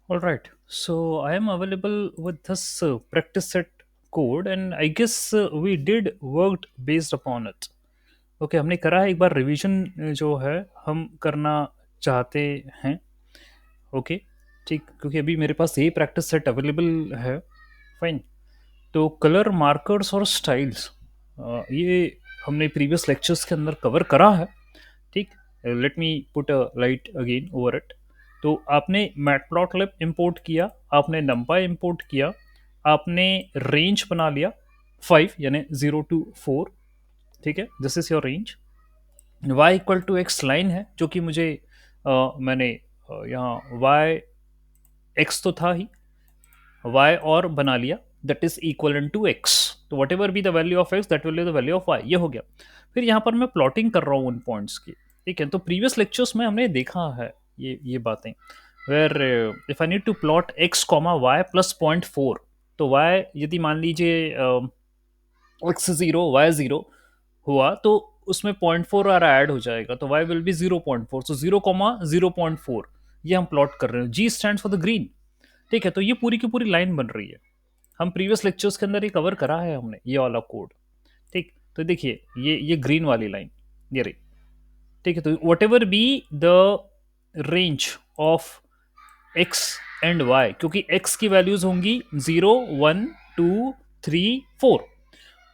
All right. So I am available with this practice set code, and I guess we did worked based upon it. Okay, हमने करा है एक बार revision जो है हम करना चाहते हैं। ओके, ठीक, क्योंकि अभी मेरे पास यही प्रैक्टिस सेट अवेलेबल है। फाइन। तो कलर मार्कर्स और स्टाइल्स, ये हमने प्रीवियस लेक्चर्स के अंदर कवर करा है। ठीक। Late me put a light again over it. तो आपने मैटप्लॉटलिब इंपोर्ट किया, आपने नंपाई इंपोर्ट किया, आपने रेंज बना लिया 5 यानी 0 to 4। ठीक है, this is your range. y equal to x line है जो कि मुझे मैंने यहाँ y x तो था ही, y और बना लिया, that is equal to x। तो whatever be the value of x that will be the value of y, ये हो गया। फिर यहाँ पर मैं प्लॉटिंग कर रहा हूँ उन पॉइंट्स की। ठीक है, तो प्रीवियस लेक्चर्स में हमने देखा है ये बातें, where if I need to plot x comma y plus 0.4, तो y यदि मान लीजिए एक्स जीरो वाई जीरो हुआ तो उसमें 0.4 और ऐड हो जाएगा, तो y विल बी 0.4, सो 0,0.4 ये हम प्लॉट कर रहे हैं। g stands for the green. ठीक है, तो ये पूरी की पूरी लाइन बन रही है। हम प्रीवियस लेक्चर्स के अंदर ये कवर करा है हमने, ये वाला कोड। ठीक, तो देखिए ये ग्रीन वाली लाइन, ये रही। ठीक है, तो whatever be the range of x and y, क्योंकि एक्स की वैल्यूज होंगी 0, 1, 2, 3, 4,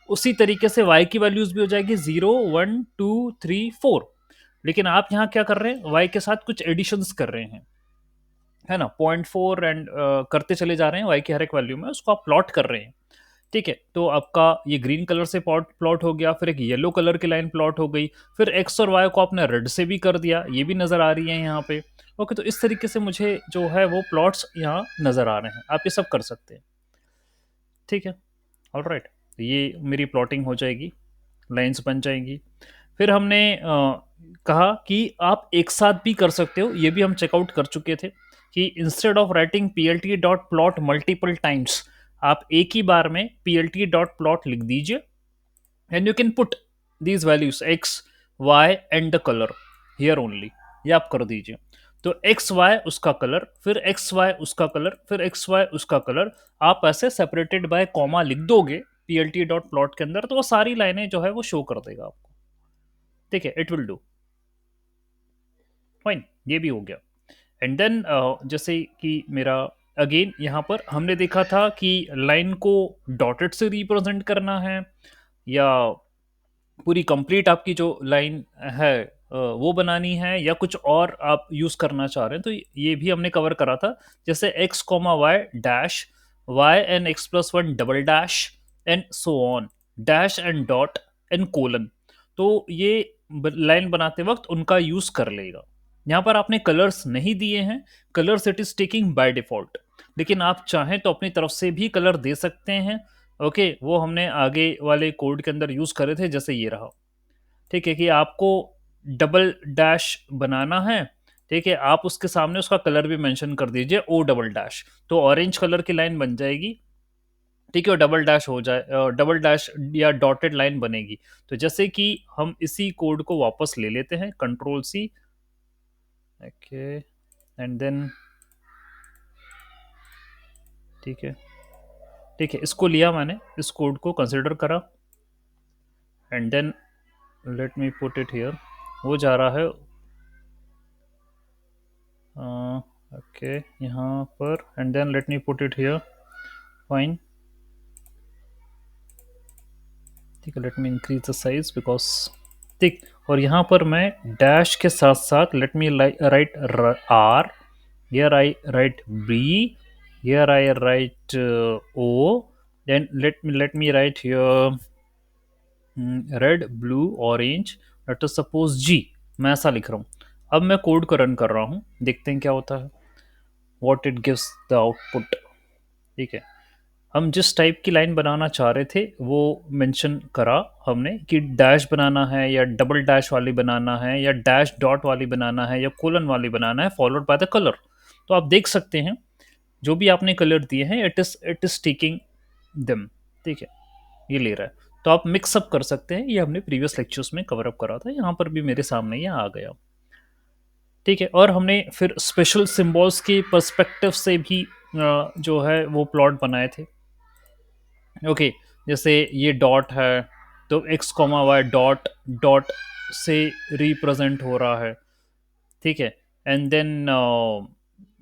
उसी तरीके से y की वैल्यूज भी हो जाएगी 0, 1, 2, 3, 4। लेकिन आप यहाँ क्या कर रहे हैं, y के साथ कुछ एडिशंस कर रहे हैं, है ना, 0.4 एंड करते चले जा रहे हैं y की हर एक वैल्यू में, उसको आप प्लॉट कर रहे हैं। ठीक है, तो आपका ये ग्रीन कलर से प्लॉट हो गया, फिर एक येलो कलर की लाइन प्लॉट हो गई, फिर एक्स और वाई को आपने रेड से भी कर दिया, ये भी नजर आ रही है यहाँ पे। ओके, तो इस तरीके से मुझे जो है वो प्लॉट्स यहाँ नजर आ रहे हैं, आप ये सब कर सकते हैं। ठीक है, ऑल राइट, ये मेरी प्लॉटिंग हो जाएगी, लाइंस बन जाएंगी। फिर हमने कहा कि आप एक साथ भी कर सकते हो, ये भी हम चेकआउट कर चुके थे कि instead of writing P L T dot plot multiple times, आप एक ही बार में P L T dot plot लिख दीजिए, and you can put these values x y and the colour here only, ये आप कर दीजिए। तो एक्स वाई उसका कलर, फिर एक्स वाई उसका कलर, फिर एक्स वाई उसका कलर, आप ऐसे सेपरेटेड बाय कॉमा लिख दोगे P L T dot plot के अंदर, तो वो सारी लाइनें जो है वो शो कर देगा आपको। ठीक है, इट विल डू फाइन, ये भी हो गया। एंड देन जैसे कि मेरा अगेन यहाँ पर हमने देखा था कि लाइन को डॉटेड से रिप्रेजेंट करना है, या पूरी कंप्लीट आपकी जो लाइन है वो बनानी है, या कुछ और आप यूज करना चाह रहे हैं, तो ये भी हमने कवर करा था। जैसे x comma y dash, y and x plus one double dash, and so on, dash and dot and colon. तो ये लाइन बनाते वक्त उनका यूज कर लेगा। यहाँ पर आपने कलर्स नहीं दिए हैं, colours it is taking by default, लेकिन आप चाहें तो अपनी तरफ से भी कलर दे सकते हैं। ओके, वो हमने आगे वाले कोड के अंदर यूज करे थे, जैसे ये रहा। ठीक है, कि आपको डबल डैश बनाना है, ठीक है, आप उसके सामने उसका कलर भी मेंशन कर दीजिए ओ डबल डैश, तो ऑरेंज कलर की लाइन बन जाएगी। ठीक है, और डबल डैश हो जाए, डबल डैश या डॉटेड लाइन बनेगी। तो जैसे कि हम इसी कोड को वापस ले लेते हैं, control C, okay, and then ठीक है, ठीक है, इसको लिया मैंने, इस कोड को कंसिडर करा, and then let me put it here. वो जा रहा है ओके यहाँ पर, and then let me put it here, fine. ठीक है, let me increase the size because, ठीक, और यहाँ पर मैं डैश के साथ साथ let me write R, here I write B, here I write O, then let me write here red blue orange, let us suppose G, मैं ऐसा लिख रहा हूँ। अब मैं कोड को रन कर रहा हूँ, देखते हैं क्या होता है, what it gives the output. ठीक है, हम जिस टाइप की लाइन बनाना चाह रहे थे वो मेंशन करा हमने कि डैश बनाना है, या डबल डैश वाली बनाना है, या डैश डॉट वाली बनाना है, या कोलन वाली बनाना है, फॉलोड बाय द कलर। तो आप देख सकते हैं जो भी आपने कलर दिए हैं, इट इज टेकिंग देम। ठीक है, ये ले रहा है, तो आप मिक्सअप कर सकते हैं, ये हमने प्रीवियस लेक्चर्स में कवर अप करा था, यहाँ पर भी मेरे सामने ये आ गया। ठीक है, और हमने फिर स्पेशल सिंबल्स के पर्सपेक्टिव से भी जो है वो प्लॉट बनाए थे। ओके, जैसे ये डॉट है, तो x comma y dot dot से रिप्रेजेंट हो रहा है। ठीक है, एंड देन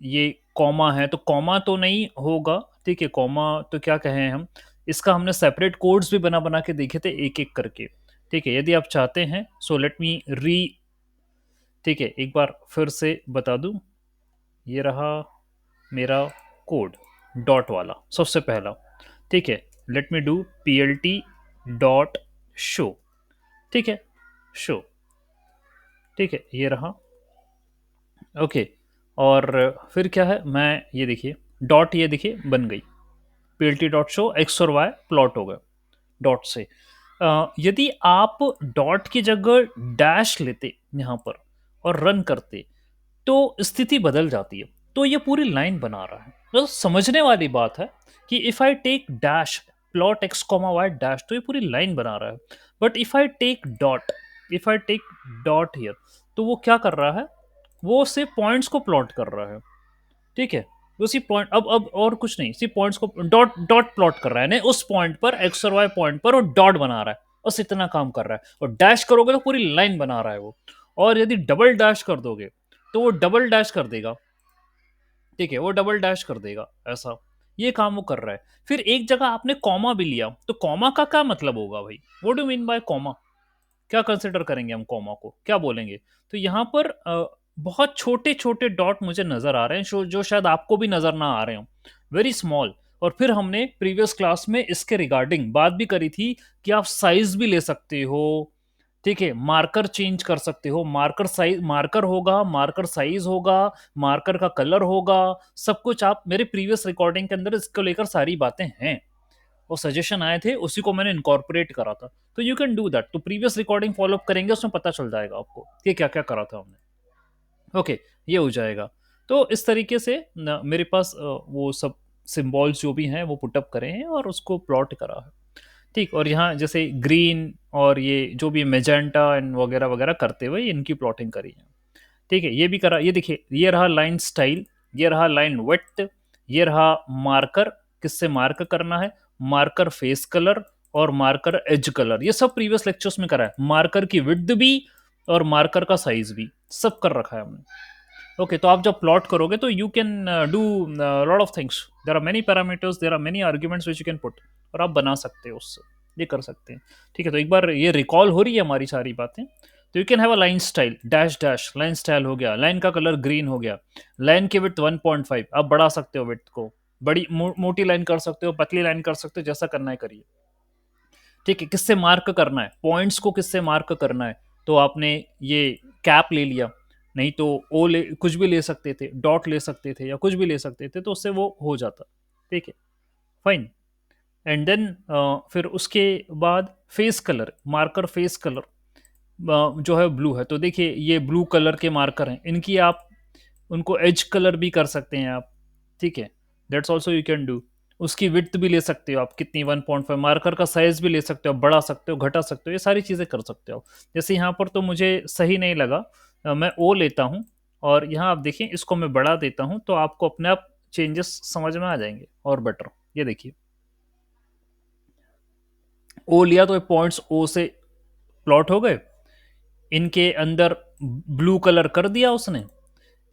ये कॉमा है, तो कॉमा तो नहीं होगा। ठीक है, कॉमा तो क्या कहें हम, इसका हमने सेपरेट कोड्स भी बना बना के देखे थे एक एक करके। ठीक है, यदि आप चाहते हैं, सो लेट मी री, ठीक है, एक बार फिर से बता दूं। ये रहा मेरा कोड, डॉट वाला सबसे पहला। ठीक है, let me do P L T dot show. ठीक है, शो। ठीक है, ये रहा। ओके, और फिर क्या है, मैं ये देखिए डॉट, ये देखिए बन गई, P L T dot show x और वाई प्लॉट हो गए डॉट से। यदि आप डॉट की जगह डैश लेते यहाँ पर और रन करते, तो स्थिति बदल जाती है। तो ये पूरी लाइन बना रहा है, तो समझने वाली बात है कि if I take dash, plot x comma y dash, तो ये पूरी लाइन बना रहा है। But if I take dot, if I take dot here, तो वो क्या कर रहा है, वो सिर्फ पॉइंट्स को प्लॉट कर रहा है। ठीक है, उसी पॉइंट, अब और कुछ नहीं, सिर्फ points co dot dot plot कर रहा है, नहीं उस पॉइंट पर, एक्स और वाई पॉइंट पर वो डॉट बना रहा है, बस इतना काम कर रहा है। और डैश करोगे तो पूरी लाइन बना रहा है वो। और यदि डबल डैश कर दोगे, तो वो डबल डैश कर देगा। ठीक है, वो डबल डैश कर देगा, ऐसा ये काम वो कर रहा है। फिर एक जगह आपने कॉमा भी लिया, तो कॉमा का क्या मतलब होगा भाई, what do mean by comma, क्या कंसिडर करेंगे हम कॉमा को, क्या बोलेंगे। तो यहाँ पर बहुत छोटे छोटे डॉट मुझे नजर आ रहे हैं, जो शायद आपको भी नजर ना आ रहे हो, वेरी स्मॉल। और फिर हमने प्रीवियस क्लास में इसके रिगार्डिंग बात भी करी थी कि आप साइज भी ले सकते हो। ठीक है, मार्कर चेंज कर सकते हो, मार्कर साइज, मार्कर होगा, मार्कर साइज होगा, मार्कर का कलर होगा, सब कुछ आप मेरे प्रीवियस रिकॉर्डिंग के अंदर इसको लेकर सारी बातें हैं। वो सजेशन आए थे, उसी को मैंने इनकॉर्पोरेट करा था। तो यू कैन डू दैट, तो प्रीवियस रिकॉर्डिंग फॉलो अप करेंगे, उसमें पता चल जाएगा आपको कि क्या क्या करा था हमने। ओके, ये हो जाएगा। तो इस तरीके से मेरे पास वो सब सिंबल्स जो भी हैं वो पुटअप करे हैं और उसको प्लॉट करा है। ठीक, और यहाँ जैसे ग्रीन और ये जो भी मेजेंटा एंड वगैरह वगैरह करते हुए इनकी प्लॉटिंग करी है। ठीक है, ये भी करा, ये देखिए ये रहा लाइन स्टाइल, ये रहा लाइन वेट, ये रहा मार्कर, किससे मार्क करना है, मार्कर फेस कलर और मार्कर एज कलर, ये सब प्रीवियस लेक्चर्स में करा है। मार्कर की विड्थ भी और मार्कर का साइज भी सब कर रखा है हमने। ओके, तो आप जब प्लॉट करोगे तो you can do lot of things, there are many parameters, there are many arguments which you can put, और आप बना सकते हो उससे, ये कर सकते हैं। ठीक है, तो एक बार ये रिकॉल हो रही है हमारी सारी बातें। तो you can have a line style, dash dash line style हो गया, लाइन का कलर ग्रीन हो गया, लाइन की विड्थ 1.5, आप बढ़ा सकते हो विड्थ को, बड़ी मोटी लाइन कर सकते हो, पतली लाइन कर सकते हो, जैसा करना है करिए। ठीक है, किससे मार्क करना है, पॉइंट्स को किससे मार्क करना है, तो आपने ये कैप ले लिया, नहीं तो ओ ले, कुछ भी ले सकते थे, डॉट ले सकते थे या कुछ भी ले सकते थे, तो उससे वो हो जाता। ठीक है, फाइन। एंड देन फिर उसके बाद face colour, marker face colour जो है ब्लू है, तो देखिए ये ब्लू कलर के मार्कर हैं, इनकी आप उनको एज कलर भी कर सकते हैं आप। ठीक है, that's also you can do. उसकी विड्थ भी ले सकते हो आप कितनी, 1.5, मार्कर का साइज भी ले सकते हो, बढ़ा सकते हो, घटा सकते हो, ये सारी चीज़ें कर सकते हो। जैसे यहाँ पर तो मुझे सही नहीं लगा, मैं ओ लेता हूँ और यहाँ आप देखिए इसको मैं बढ़ा देता हूँ, तो आपको अपने आप चेंजेस समझ में आ जाएंगे और बेटर। ये देखिए ओ लिया तो पॉइंट्स ओ से प्लॉट हो गए, इनके अंदर ब्लू कलर कर दिया उसने,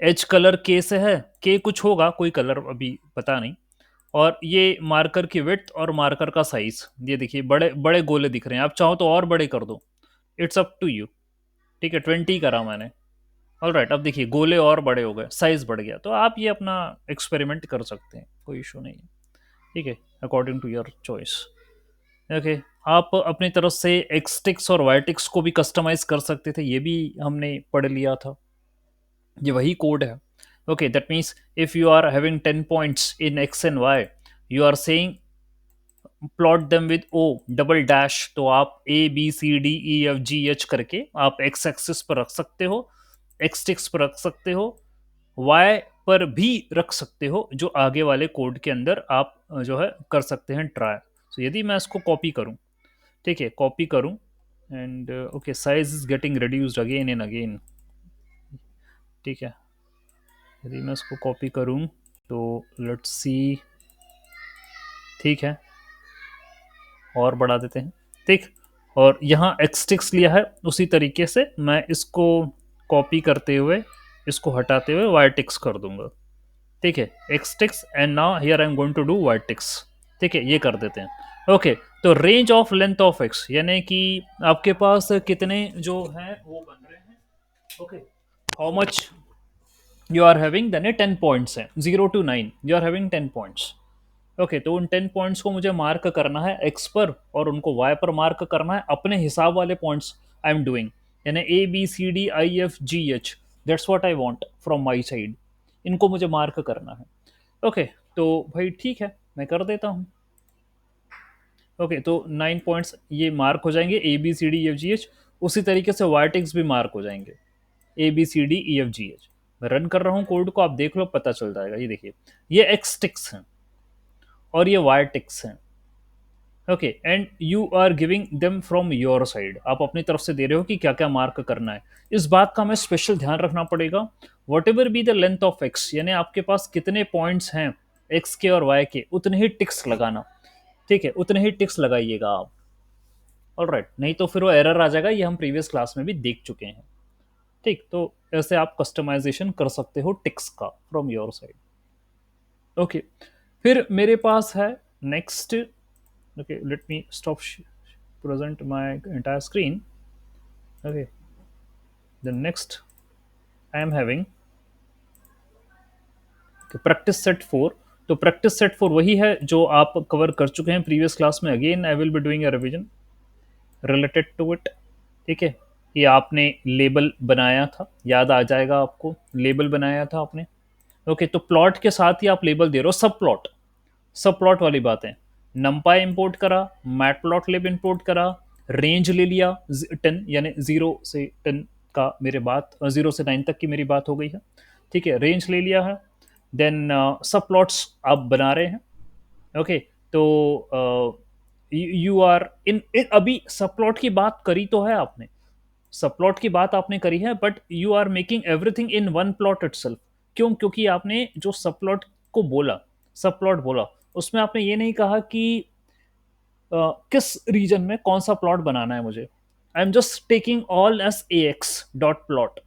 एच कलर के से है, के कुछ होगा कोई कलर अभी पता नहीं, और ये मार्कर की विड्थ और मार्कर का साइज, ये देखिए बड़े बड़े गोले दिख रहे हैं, आप चाहो तो और बड़े कर दो, इट्स अप टू यू। ठीक है, 20 करा मैंने। ऑल राइट, अब देखिए गोले और बड़े हो गए, साइज बढ़ गया, तो आप ये अपना एक्सपेरिमेंट कर सकते हैं, कोई इशू नहीं है। ठीक है, according to your choice. Okay, आप अपनी तरफ से एक्सटिक्स और वाइटिक्स को भी कस्टमाइज कर सकते थे, ये भी हमने पढ़ लिया था, ये वही कोड है। Okay, that means if you are having 10 points in x and y, you are saying plot them with o double dash, तो आप A B C D E F G H करके आप एक्स एक्सिस पर रख सकते हो, x ticks पर रख सकते हो, वाई पर भी रख सकते हो, जो आगे वाले कोड के अंदर आप जो है कर सकते हैं ट्राई। तो यदि मैं इसको कॉपी करूं, ठीक है, कॉपी करूं, and okay size is getting reduced again and again. ठीक है, यदि मैं इसको कॉपी करूँ तो लेट्स सी, ठीक है, और बढ़ा देते हैं, ठीक। और यहाँ एक्सटिक्स लिया है, उसी तरीके से मैं इसको कॉपी करते हुए, इसको हटाते हुए वाइटिक्स कर दूंगा, ठीक है, x ticks, and now here I am going to do y ticks, ठीक है, ये कर देते हैं। ओके, तो range of length of X, यानी कि आपके पास कितने जो हैं वो बन रहे हैं, okay, how much you are having, then 10 points हैं, 0 to 9 you are having 10 points. Okay, तो उन 10 पॉइंट्स को मुझे मार्क करना है एक्स पर, और उनको वाई पर मार्क करना है, अपने हिसाब वाले पॉइंट्स आई एम डूइंग, यानी A B C D I F G H, that's what I want from my side, इनको मुझे मार्क करना है। ओके, तो भाई ठीक है, मैं कर देता हूँ। ओके, तो 9 पॉइंट्स ये मार्क हो जाएंगे, A B C D E F G H, उसी तरीके से वार्टेक्स भी मार्क हो जाएंगे, A B C D E F G H. मैं रन कर रहा हूँ कोड को, आप देख लो, पता चल जाएगा, ये देखिए, ये एक्स टिक्स हैं और ये वाई टिक्स हैं। Okay, and you are giving them from your side, आप अपनी तरफ से दे रहे हो कि क्या क्या मार्क करना है। इस बात का हमें स्पेशल ध्यान रखना पड़ेगा, what ever be the length of X, यानी आपके पास कितने पॉइंट्स हैं एक्स के और वाई के, उतने ही टिक्स लगाना, ठीक है, उतने ही टिक्स लगाइएगा आप। ऑलराइट, नहीं तो फिर वो एरर आ जाएगा, ये हम प्रीवियस क्लास में भी देख चुके हैं, ठीक। तो ऐसे आप कस्टमाइजेशन कर सकते हो टिक्स का फ्रॉम योर साइड। ओके, फिर मेरे पास है next, okay, let me stop present my entire screen। Okay, the next I am having practice set 4। तो प्रैक्टिस सेट 4 वही है जो आप कवर कर चुके हैं प्रीवियस क्लास में, again I will be doing a revision related to it, ठीक है। ये आपने लेबल बनाया था, याद आ जाएगा आपको, लेबल बनाया था आपने। ओके, तो प्लॉट के साथ ही आप लेबल दे रहे हो, सब प्लॉट, सब प्लॉट वाली बातें, नंपाई इंपोर्ट करा, मैट प्लॉट लिब इंपोर्ट करा, रेंज ले लिया 10, यानी 0 से 10 का मेरे बात, 0 से 9 तक की मेरी बात हो गई है, ठीक है, रेंज ले लिया है। देन सब प्लॉट्स आप बना रहे हैं। ओके, तो यू आर इन, अभी सब प्लॉट की बात करी तो है आपने, सब प्लॉट की बात आपने करी है, but you are making everything in one plot itself. क्यों? क्योंकि आपने जो सब प्लॉट को बोला, सब प्लॉट बोला, उसमें आपने ये नहीं कहा कि किस रीजन में कौन सा प्लॉट बनाना है मुझे। I am just taking all S A x dot plot,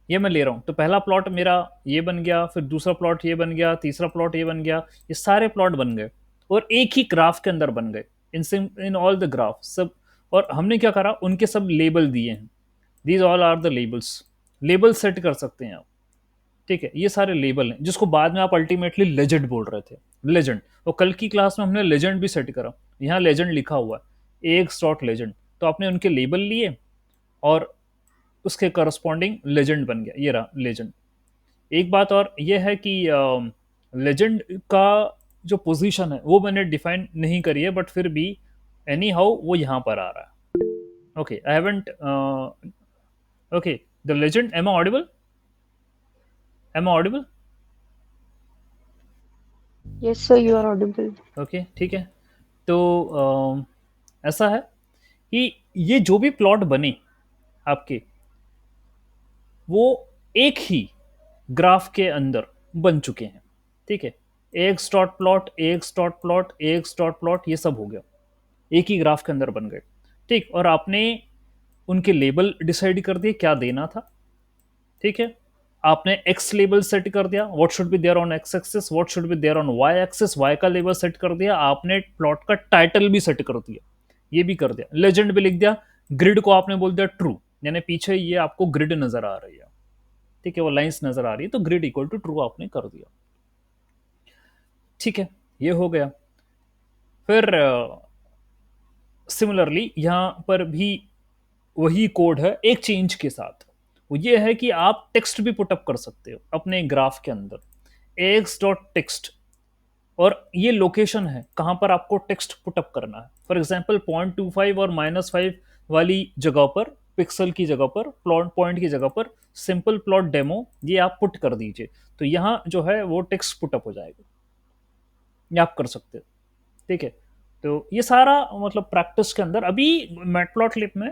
ये मैं ले रहा हूँ। तो पहला प्लॉट मेरा ये बन गया, फिर दूसरा प्लॉट ये बन गया, तीसरा प्लॉट ये बन गया, ये सारे प्लॉट बन गए और एक ही ग्राफ के अंदर बन गए, इन ऑल द ग्राफ सब। और हमने क्या करा, उनके सब लेबल दिए हैं, these all are the labels, label set कर सकते हैं आप, ठीक है, ये सारे लेबल हैं जिसको बाद में आप अल्टीमेटली लेजेंड बोल रहे थे, लेजेंड। और कल की क्लास में हमने लेजेंड भी सेट करा, यहाँ लेजेंड लिखा हुआ है, एक स्लॉट लेजेंड, तो आपने उनके लेबल लिए और उसके करस्पॉन्डिंग लेजेंड बन गया, ये रहा लेजेंड। एक बात और ये है कि लेजेंड का जो पोजीशन है वो मैंने डिफाइन नहीं करी है, बट फिर भी एनी हाउ वो यहाँ पर आ रहा है। Okay, I haven't, okay, the legend, am I audible, am I audible? Yes, sir, you are audible. Okay, ठीक है। तो ऐसा है कि ये जो भी प्लॉट बने आपके, वो एक ही ग्राफ के अंदर बन चुके हैं, ठीक है, एक डॉट प्लॉट, एक डॉट प्लॉट, एक डॉट प्लॉट, ये सब हो गया, एक ही ग्राफ के अंदर बन गए, ठीक। और आपने उनके लेबल डिसाइड कर दिए क्या देना था, ठीक है। आपने एक्स लेबल सेट कर दिया, what should be there on x axis, what should be there on y axis, y का लेबल सेट कर दिया आपने, प्लॉट का टाइटल भी सेट कर दिया, ये भी कर दिया, लेजेंड भी लिख दिया, ग्रिड को आपने बोल दिया ट्रू, यानी पीछे ये आपको ग्रिड नजर आ रही है, ठीक है, वो लाइंस नजर आ रही है, तो ग्रिड इक्वल टू ट्रू आपने कर दिया, ठीक है, ये हो गया। फिर सिमिलरली यहाँ पर भी वही कोड है एक चेंज के साथ, वो ये है कि आप टेक्स्ट भी पुटअप कर सकते हो अपने ग्राफ के अंदर, एक्स डॉट टेक्स्ट, और ये लोकेशन है कहाँ पर आपको टेक्स्ट पुटअप करना है। फॉर एग्जाम्पल 0.25 और -5 वाली जगह पर, पिक्सल की जगह पर, प्लॉट पॉइंट की जगह पर सिंपल प्लॉट डेमो ये आप पुट कर दीजिए, तो यहाँ जो है वो टेक्स्ट पुटअप हो जाएगा, ये आप कर सकते हो, ठीक है। तो ये सारा मतलब प्रैक्टिस के अंदर, अभी मैटप्लॉटलिब में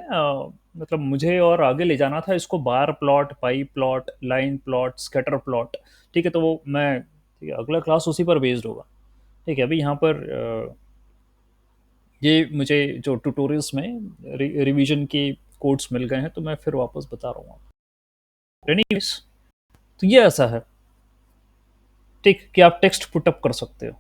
मतलब मुझे और आगे ले जाना था इसको, bar plot, pie plot, line plot, scatter plot. ठीक है, तो वो मैं, ठीक है, अगला क्लास उसी पर बेस्ड होगा। ठीक है, अभी यहाँ पर ये मुझे जो ट्यूटोरियल्स में रिवीजन के कोड्स मिल गए हैं, तो मैं फिर वापस बता रहा हूँ आपको। एनीवेज, तो ये ऐसा है, ठीक, कि आप टेक्स्ट पुटअप कर सकते हो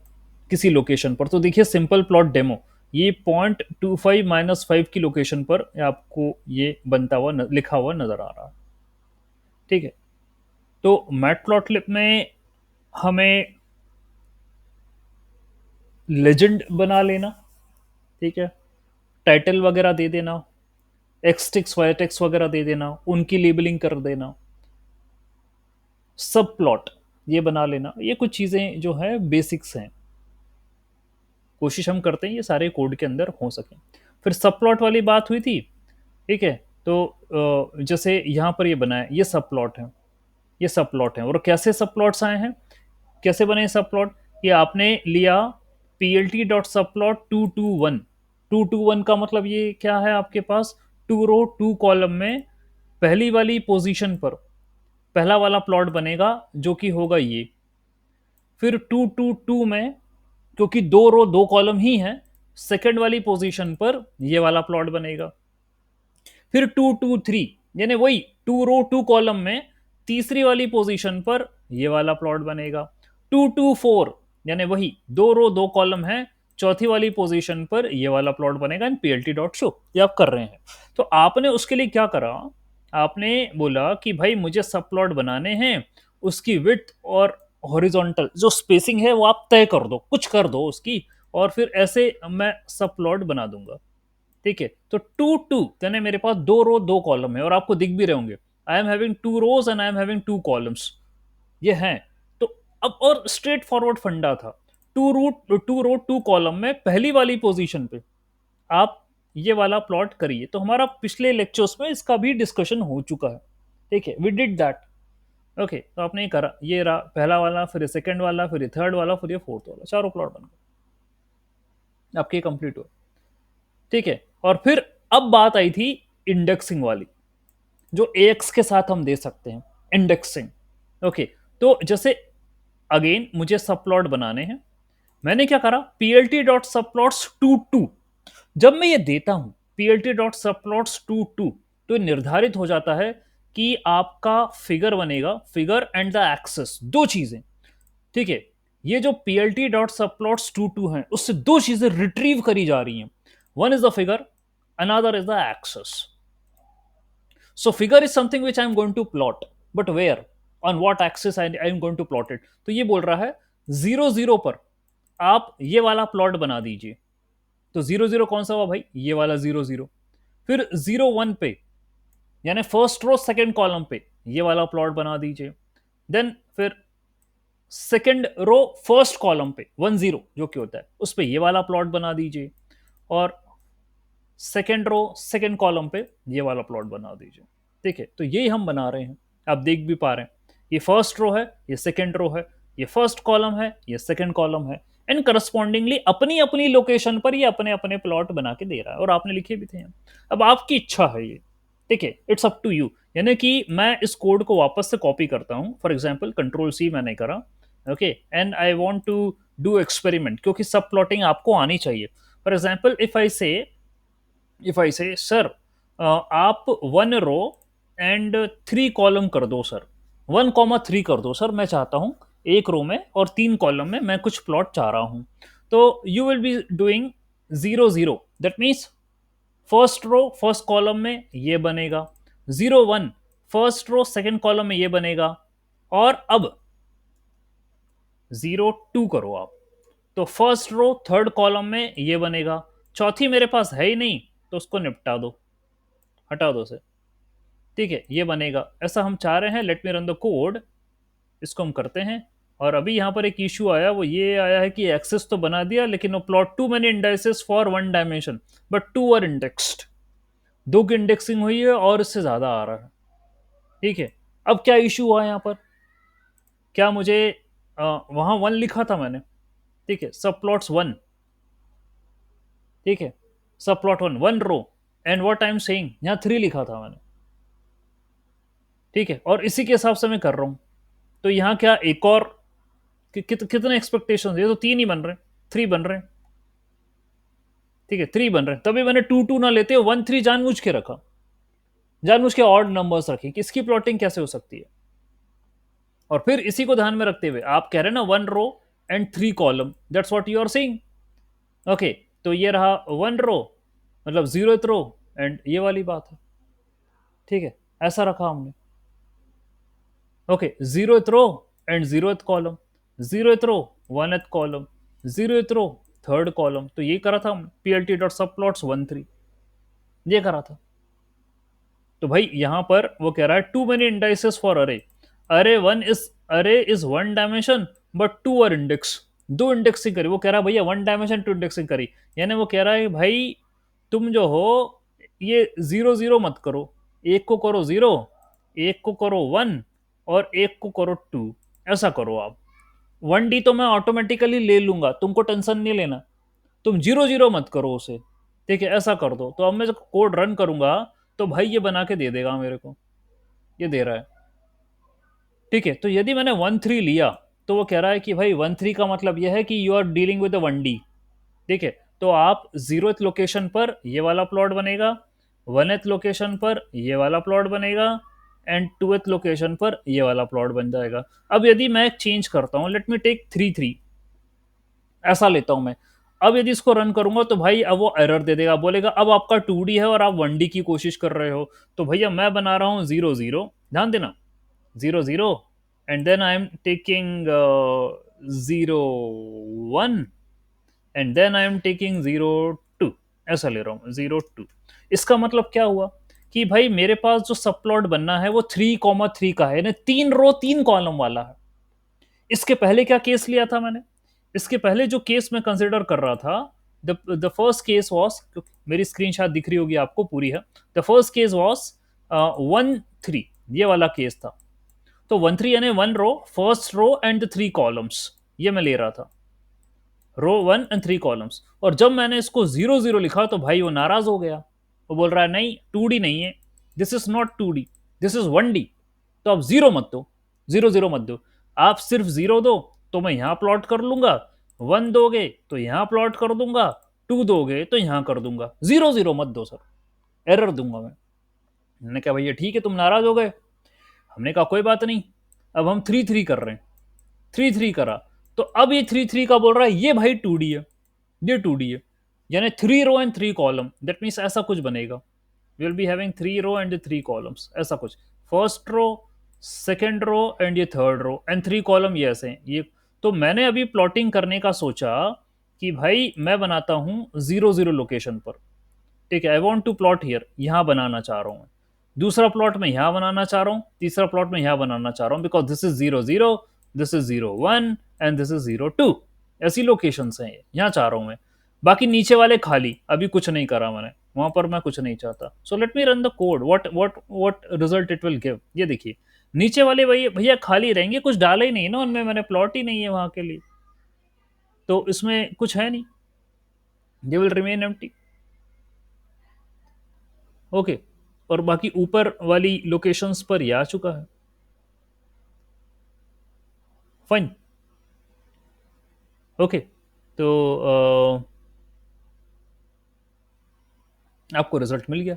किसी लोकेशन पर। तो देखिए, सिंपल प्लॉट डेमो, ये 0.25 - 5 की लोकेशन पर आपको ये बनता हुआ लिखा हुआ नजर आ रहा है। ठीक है, तो मैटप्लॉटलिब में हमें लेजेंड बना लेना, ठीक है, टाइटल वगैरह दे देना, एक्स टेक्स वाई टेक्स वगैरह दे देना, उनकी लेबलिंग कर देना, सब प्लॉट ये बना लेना। ये कुछ चीज़ें जो है बेसिक्स हैं, कोशिश हम करते हैं ये सारे कोड के अंदर हो सके। फिर सब प्लॉट वाली बात हुई थी, ठीक है, तो जैसे यहाँ पर ये बना है, ये सब प्लॉट है, ये सब प्लॉट है। और कैसे सब प्लॉट्स आए हैं, कैसे बने सब प्लॉट, ये आपने लिया plt.subplot 221। 221 का मतलब ये क्या है, आपके पास 2 रो 2 कॉलम में पहली वाली पोजीशन पर पहला वाला प्लॉट बनेगा, जो कि होगा ये। फिर 222 में, क्योंकि 2 रो 2 कॉलम ही है, सेकंड वाली पोजीशन पर ये वाला प्लॉट बनेगा। फिर 223, यानी वही 2 रो 2 कॉलम में तीसरी वाली पोजीशन पर ये वाला प्लॉट बनेगा। 224, यानी वही 2 रो 2 कॉलम है, चौथी वाली पोजीशन पर ये वाला प्लॉट बनेगा इन plt.show। ये आप कर रहे हैं। तो आपने उसके लिए क्या करा, आपने बोला कि भाई मुझे सब प्लॉट बनाने हैं, उसकी विड्थ और हॉरिजॉन्टल जो स्पेसिंग है वो आप तय कर दो, कुछ कर दो उसकी, और फिर ऐसे मैं सब प्लॉट बना दूंगा। ठीक है, तो 2 2 यानी मेरे पास 2 रो 2 कॉलम है, और आपको दिख भी रहे होंगे, I am having 2 rows and I am having 2 columns, ये हैं। तो अब और स्ट्रेट फॉरवर्ड फंडा था, 2 रो 2 कॉलम में पहली वाली पोजीशन पे आप ये वाला प्लॉट करिए। तो हमारा पिछले लेक्चर्स में इसका भी डिस्कशन हो चुका है। ठीक है, वी डिड दैट। ओके, तो आपने ये करा, ये रहा पहला वाला, फिर ये सेकंड वाला, फिर ये थर्ड वाला, फिर ये फोर्थ वाला, चारों प्लॉट बन गए आपके, कंप्लीट हुआ। ठीक है, और फिर अब बात आई थी इंडेक्सिंग वाली, जो AX के साथ हम दे सकते हैं, इंडेक्सिंग। ओके, तो जैसे अगेन मुझे सब प्लॉट बनाने हैं, मैंने क्या करा, plt.subplots 22, जब मैं ये देता हूं plt.subplots 22, तो निर्धारित हो जाता है कि आपका फिगर बनेगा, फिगर एंड द एक्सेस, दो चीजें। ठीक है, ये जो plt.subplots 22 है, उससे दो चीजें रिट्रीव करी जा रही हैं, one is the figure, another is the axes. So figure is something which I am going to plot, but where, on what axis I am going to plot it? तो ये बोल रहा है 0 0 पर आप ये वाला प्लॉट बना दीजिए। तो 0 0 कौन सा हुआ भाई, ये वाला 0 0। फिर 0 1 पे, यानी फर्स्ट रो सेकंड कॉलम पे ये वाला प्लॉट बना दीजिए। देन फिर सेकंड रो फर्स्ट कॉलम पे 1 0 जो कि होता है उस पे ये वाला प्लॉट बना दीजिए, और सेकेंड रो सेकेंड कॉलम पे ये वाला प्लॉट बना दीजिए। ठीक है, तो यही हम बना रहे हैं, आप देख भी पा रहे हैं, ये फर्स्ट रो है, ये सेकेंड रो है, ये फर्स्ट कॉलम है, ये सेकेंड कॉलम है, एंड करस्पॉन्डिंगली अपनी अपनी लोकेशन पर ये अपने अपने प्लॉट बना के दे रहा है, और आपने लिखे भी थे। अब आपकी इच्छा है ये, ठीक है, इट्स अप टू यू। यानी कि मैं इस कोड को वापस से कॉपी करता हूं, फॉर एग्जाम्पल Ctrl+C मैंने करा, okay, and I want to do experiment, क्योंकि सब प्लॉटिंग आपको आनी चाहिए। फॉर एग्जाम्पल इफ आई से सर, आप 1 रो एंड 3 कॉलम कर दो सर, 1 3 कर दो सर, मैं चाहता हूं एक रो में और 3 कॉलम में मैं कुछ प्लॉट चाह रहा हूं। तो you will be doing 0 0, that means first row first column में ये बनेगा, 0 1 फर्स्ट रो सेकंड कॉलम में ये बनेगा, और अब 0 2 करो आप, तो फर्स्ट रो थर्ड कॉलम में ये बनेगा, चौथी मेरे पास है ही नहीं, तो उसको निपटा दो, हटा दो से। ठीक है, ये बनेगा, ऐसा हम चाह रहे हैं। Let me run the code, इसको हम करते हैं। और अभी यहाँ पर एक इशू आया, वो ये आया है कि एक्सेस तो बना दिया, लेकिन वो plot too many indices for 1 dimension, but 2 are indexed, 2 की इंडेक्सिंग हुई है और इससे ज्यादा आ रहा है। ठीक है, अब क्या इशू हुआ यहाँ पर, क्या मुझे वहां 1 लिखा था मैंने, ठीक है, सब प्लॉट्स 1, ठीक है, subplot 1 1 row and what I am saying, यहाँ 3 लिखा था मैंने, ठीक है, और इसी के हिसाब से मैं कर रहा हूँ। तो यहाँ क्या एक और कितने एक्सपेक्टेशन, ये तो 3 ही बन रहे हैं, 3 बन रहे हैं, ठीक है, 3 बन रहे हैं, तभी मैंने 2 2 ना लेते 1 3 जानबूझ के रखा, जानबूझ के ऑड नंबर्स रखे कि इसकी प्लॉटिंग कैसे हो सकती है। और फिर इसी को ध्यान में रखते हुए आप कह रहे हैं ना 1 row and 3 column, that's what you are saying. Okay, तो ये रहा 1 रो, मतलब 0th रो, एंड ये वाली बात है, ठीक है, ऐसा रखा हमने। Okay, 0th row and 0th column, 0th row 1th column, 0th row 3rd column, तो ये करा था हमने, plt डॉट सब प्लॉट्स 1 3, ये करा था। तो भाई यहां पर वो कह रहा है to many indices for array, array is one dimension but two are index, दो इंडेक्सिंग करी, वो कह रहा है भैया 1 डायमेंशन 2 इंडेक्सिंग करी, यानी वो कह रहा है भाई तुम जो हो ये 0 0 मत करो, एक को करो 0, एक को करो 1, और एक को करो 2, ऐसा करो आप। 1D तो मैं ऑटोमेटिकली ले लूंगा, तुमको टेंशन नहीं लेना, तुम 0 0 मत करो उसे, ठीक है, ऐसा कर दो। तो अब मैं जब कोड रन करूंगा तो भाई ये बना के दे देगा मेरे को, ये दे रहा है, ठीक है। तो यदि मैंने 1 3 लिया तो वो कह रहा है कि भाई 1 3 का मतलब यह है कि you are dealing with 1D, ठीक है। तो आप 0th लोकेशन पर ये वाला प्लॉट बनेगा, 1th लोकेशन पर ये वाला प्लॉट बनेगा, एंड 2th लोकेशन पर ये वाला प्लॉट बन जाएगा। अब यदि मैं चेंज करता हूं, लेट मी टेक 3 3, ऐसा लेता हूं मैं, अब यदि इसको रन करूंगा तो भाई अब वो एरर दे देगा, बोलेगा अब आपका 2D है और आप 1D की कोशिश कर रहे हो। तो भैया मैं बना रहा हूँ 0 0, ध्यान देना, 0 0, and then I am taking 0 1, and then I am taking 0 2, ऐसा ले रहा हूँ 0 2। इसका मतलब क्या हुआ कि भाई मेरे पास जो सब प्लॉट बनना है वो 3 3 का है, यानी 3 रो 3 कॉलम वाला है। इसके पहले क्या केस लिया था मैंने, इसके पहले जो केस मैं कंसिडर कर रहा था, द फर्स्ट केस वॉज, मेरी स्क्रीन शायद दिख रही होगी आपको, पूरी है। द फर्स्ट केस वॉज 1 3, ये वाला केस था। तो 1 3 यानी 1 रो, फर्स्ट रो एंड 3 कॉलम्स, ये मैं ले रहा था, रो 1 एंड 3 कॉलम्स। और जब मैंने इसको 0 0 लिखा तो भाई वो नाराज हो गया, वो बोल रहा है नहीं 2D नहीं है, this is not 2D, this is 1D। तो आप 0 मत दो, आप सिर्फ 0 दो तो मैं यहां प्लॉट कर लूंगा, 1 दोगे तो यहां प्लॉट कर दूंगा, 2 दोगे तो यहां कर दूंगा, 0 0 मत दो सर, एरर दूंगा मैं। मैंने कहा भैया ठीक है, तुम नाराज हो गए, हमने कहा कोई बात नहीं, अब हम 3 3 कर रहे हैं, 3 3 करा। तो अब ये 3 3 का बोल रहा है ये भाई 2D है, ये 2D है, यानी 3 row and 3 column, that means ऐसा कुछ बनेगा, will be having 3 row and 3 columns, ऐसा कुछ, first row, second row and ये थर्ड रो एंड 3 कॉलम, ये ऐसे हैं ये। तो मैंने अभी प्लॉटिंग करने का सोचा कि भाई मैं बनाता हूं 0 0 लोकेशन पर, ठीक है, I want to plot here, यहां बनाना चाह रहा हूं मैं, दूसरा प्लॉट में यहां बनाना चाह रहा हूं, तीसरा प्लॉट में यहां बनाना चाह रहा हूं, because this is 0 0, this is 0 1 and this is 0 2, ऐसी लोकेशन हैं ये, यहाँ चाह रहा हूं मैं। बाकी नीचे वाले खाली, अभी कुछ नहीं करा मैंने वहां पर, मैं कुछ नहीं चाहता। So let me run the code, what result it will give, ये देखिए, नीचे वाले भैया भैया खाली रहेंगे, कुछ डाला ही नहीं ना उनमें, मैंने प्लॉट ही नहीं है वहां के लिए, तो इसमें कुछ है नहीं, they will remain empty. Okay, और बाकी ऊपर वाली लोकेशंस पर ये आ चुका है, फाइन। ओके, तो आपको रिजल्ट मिल गया,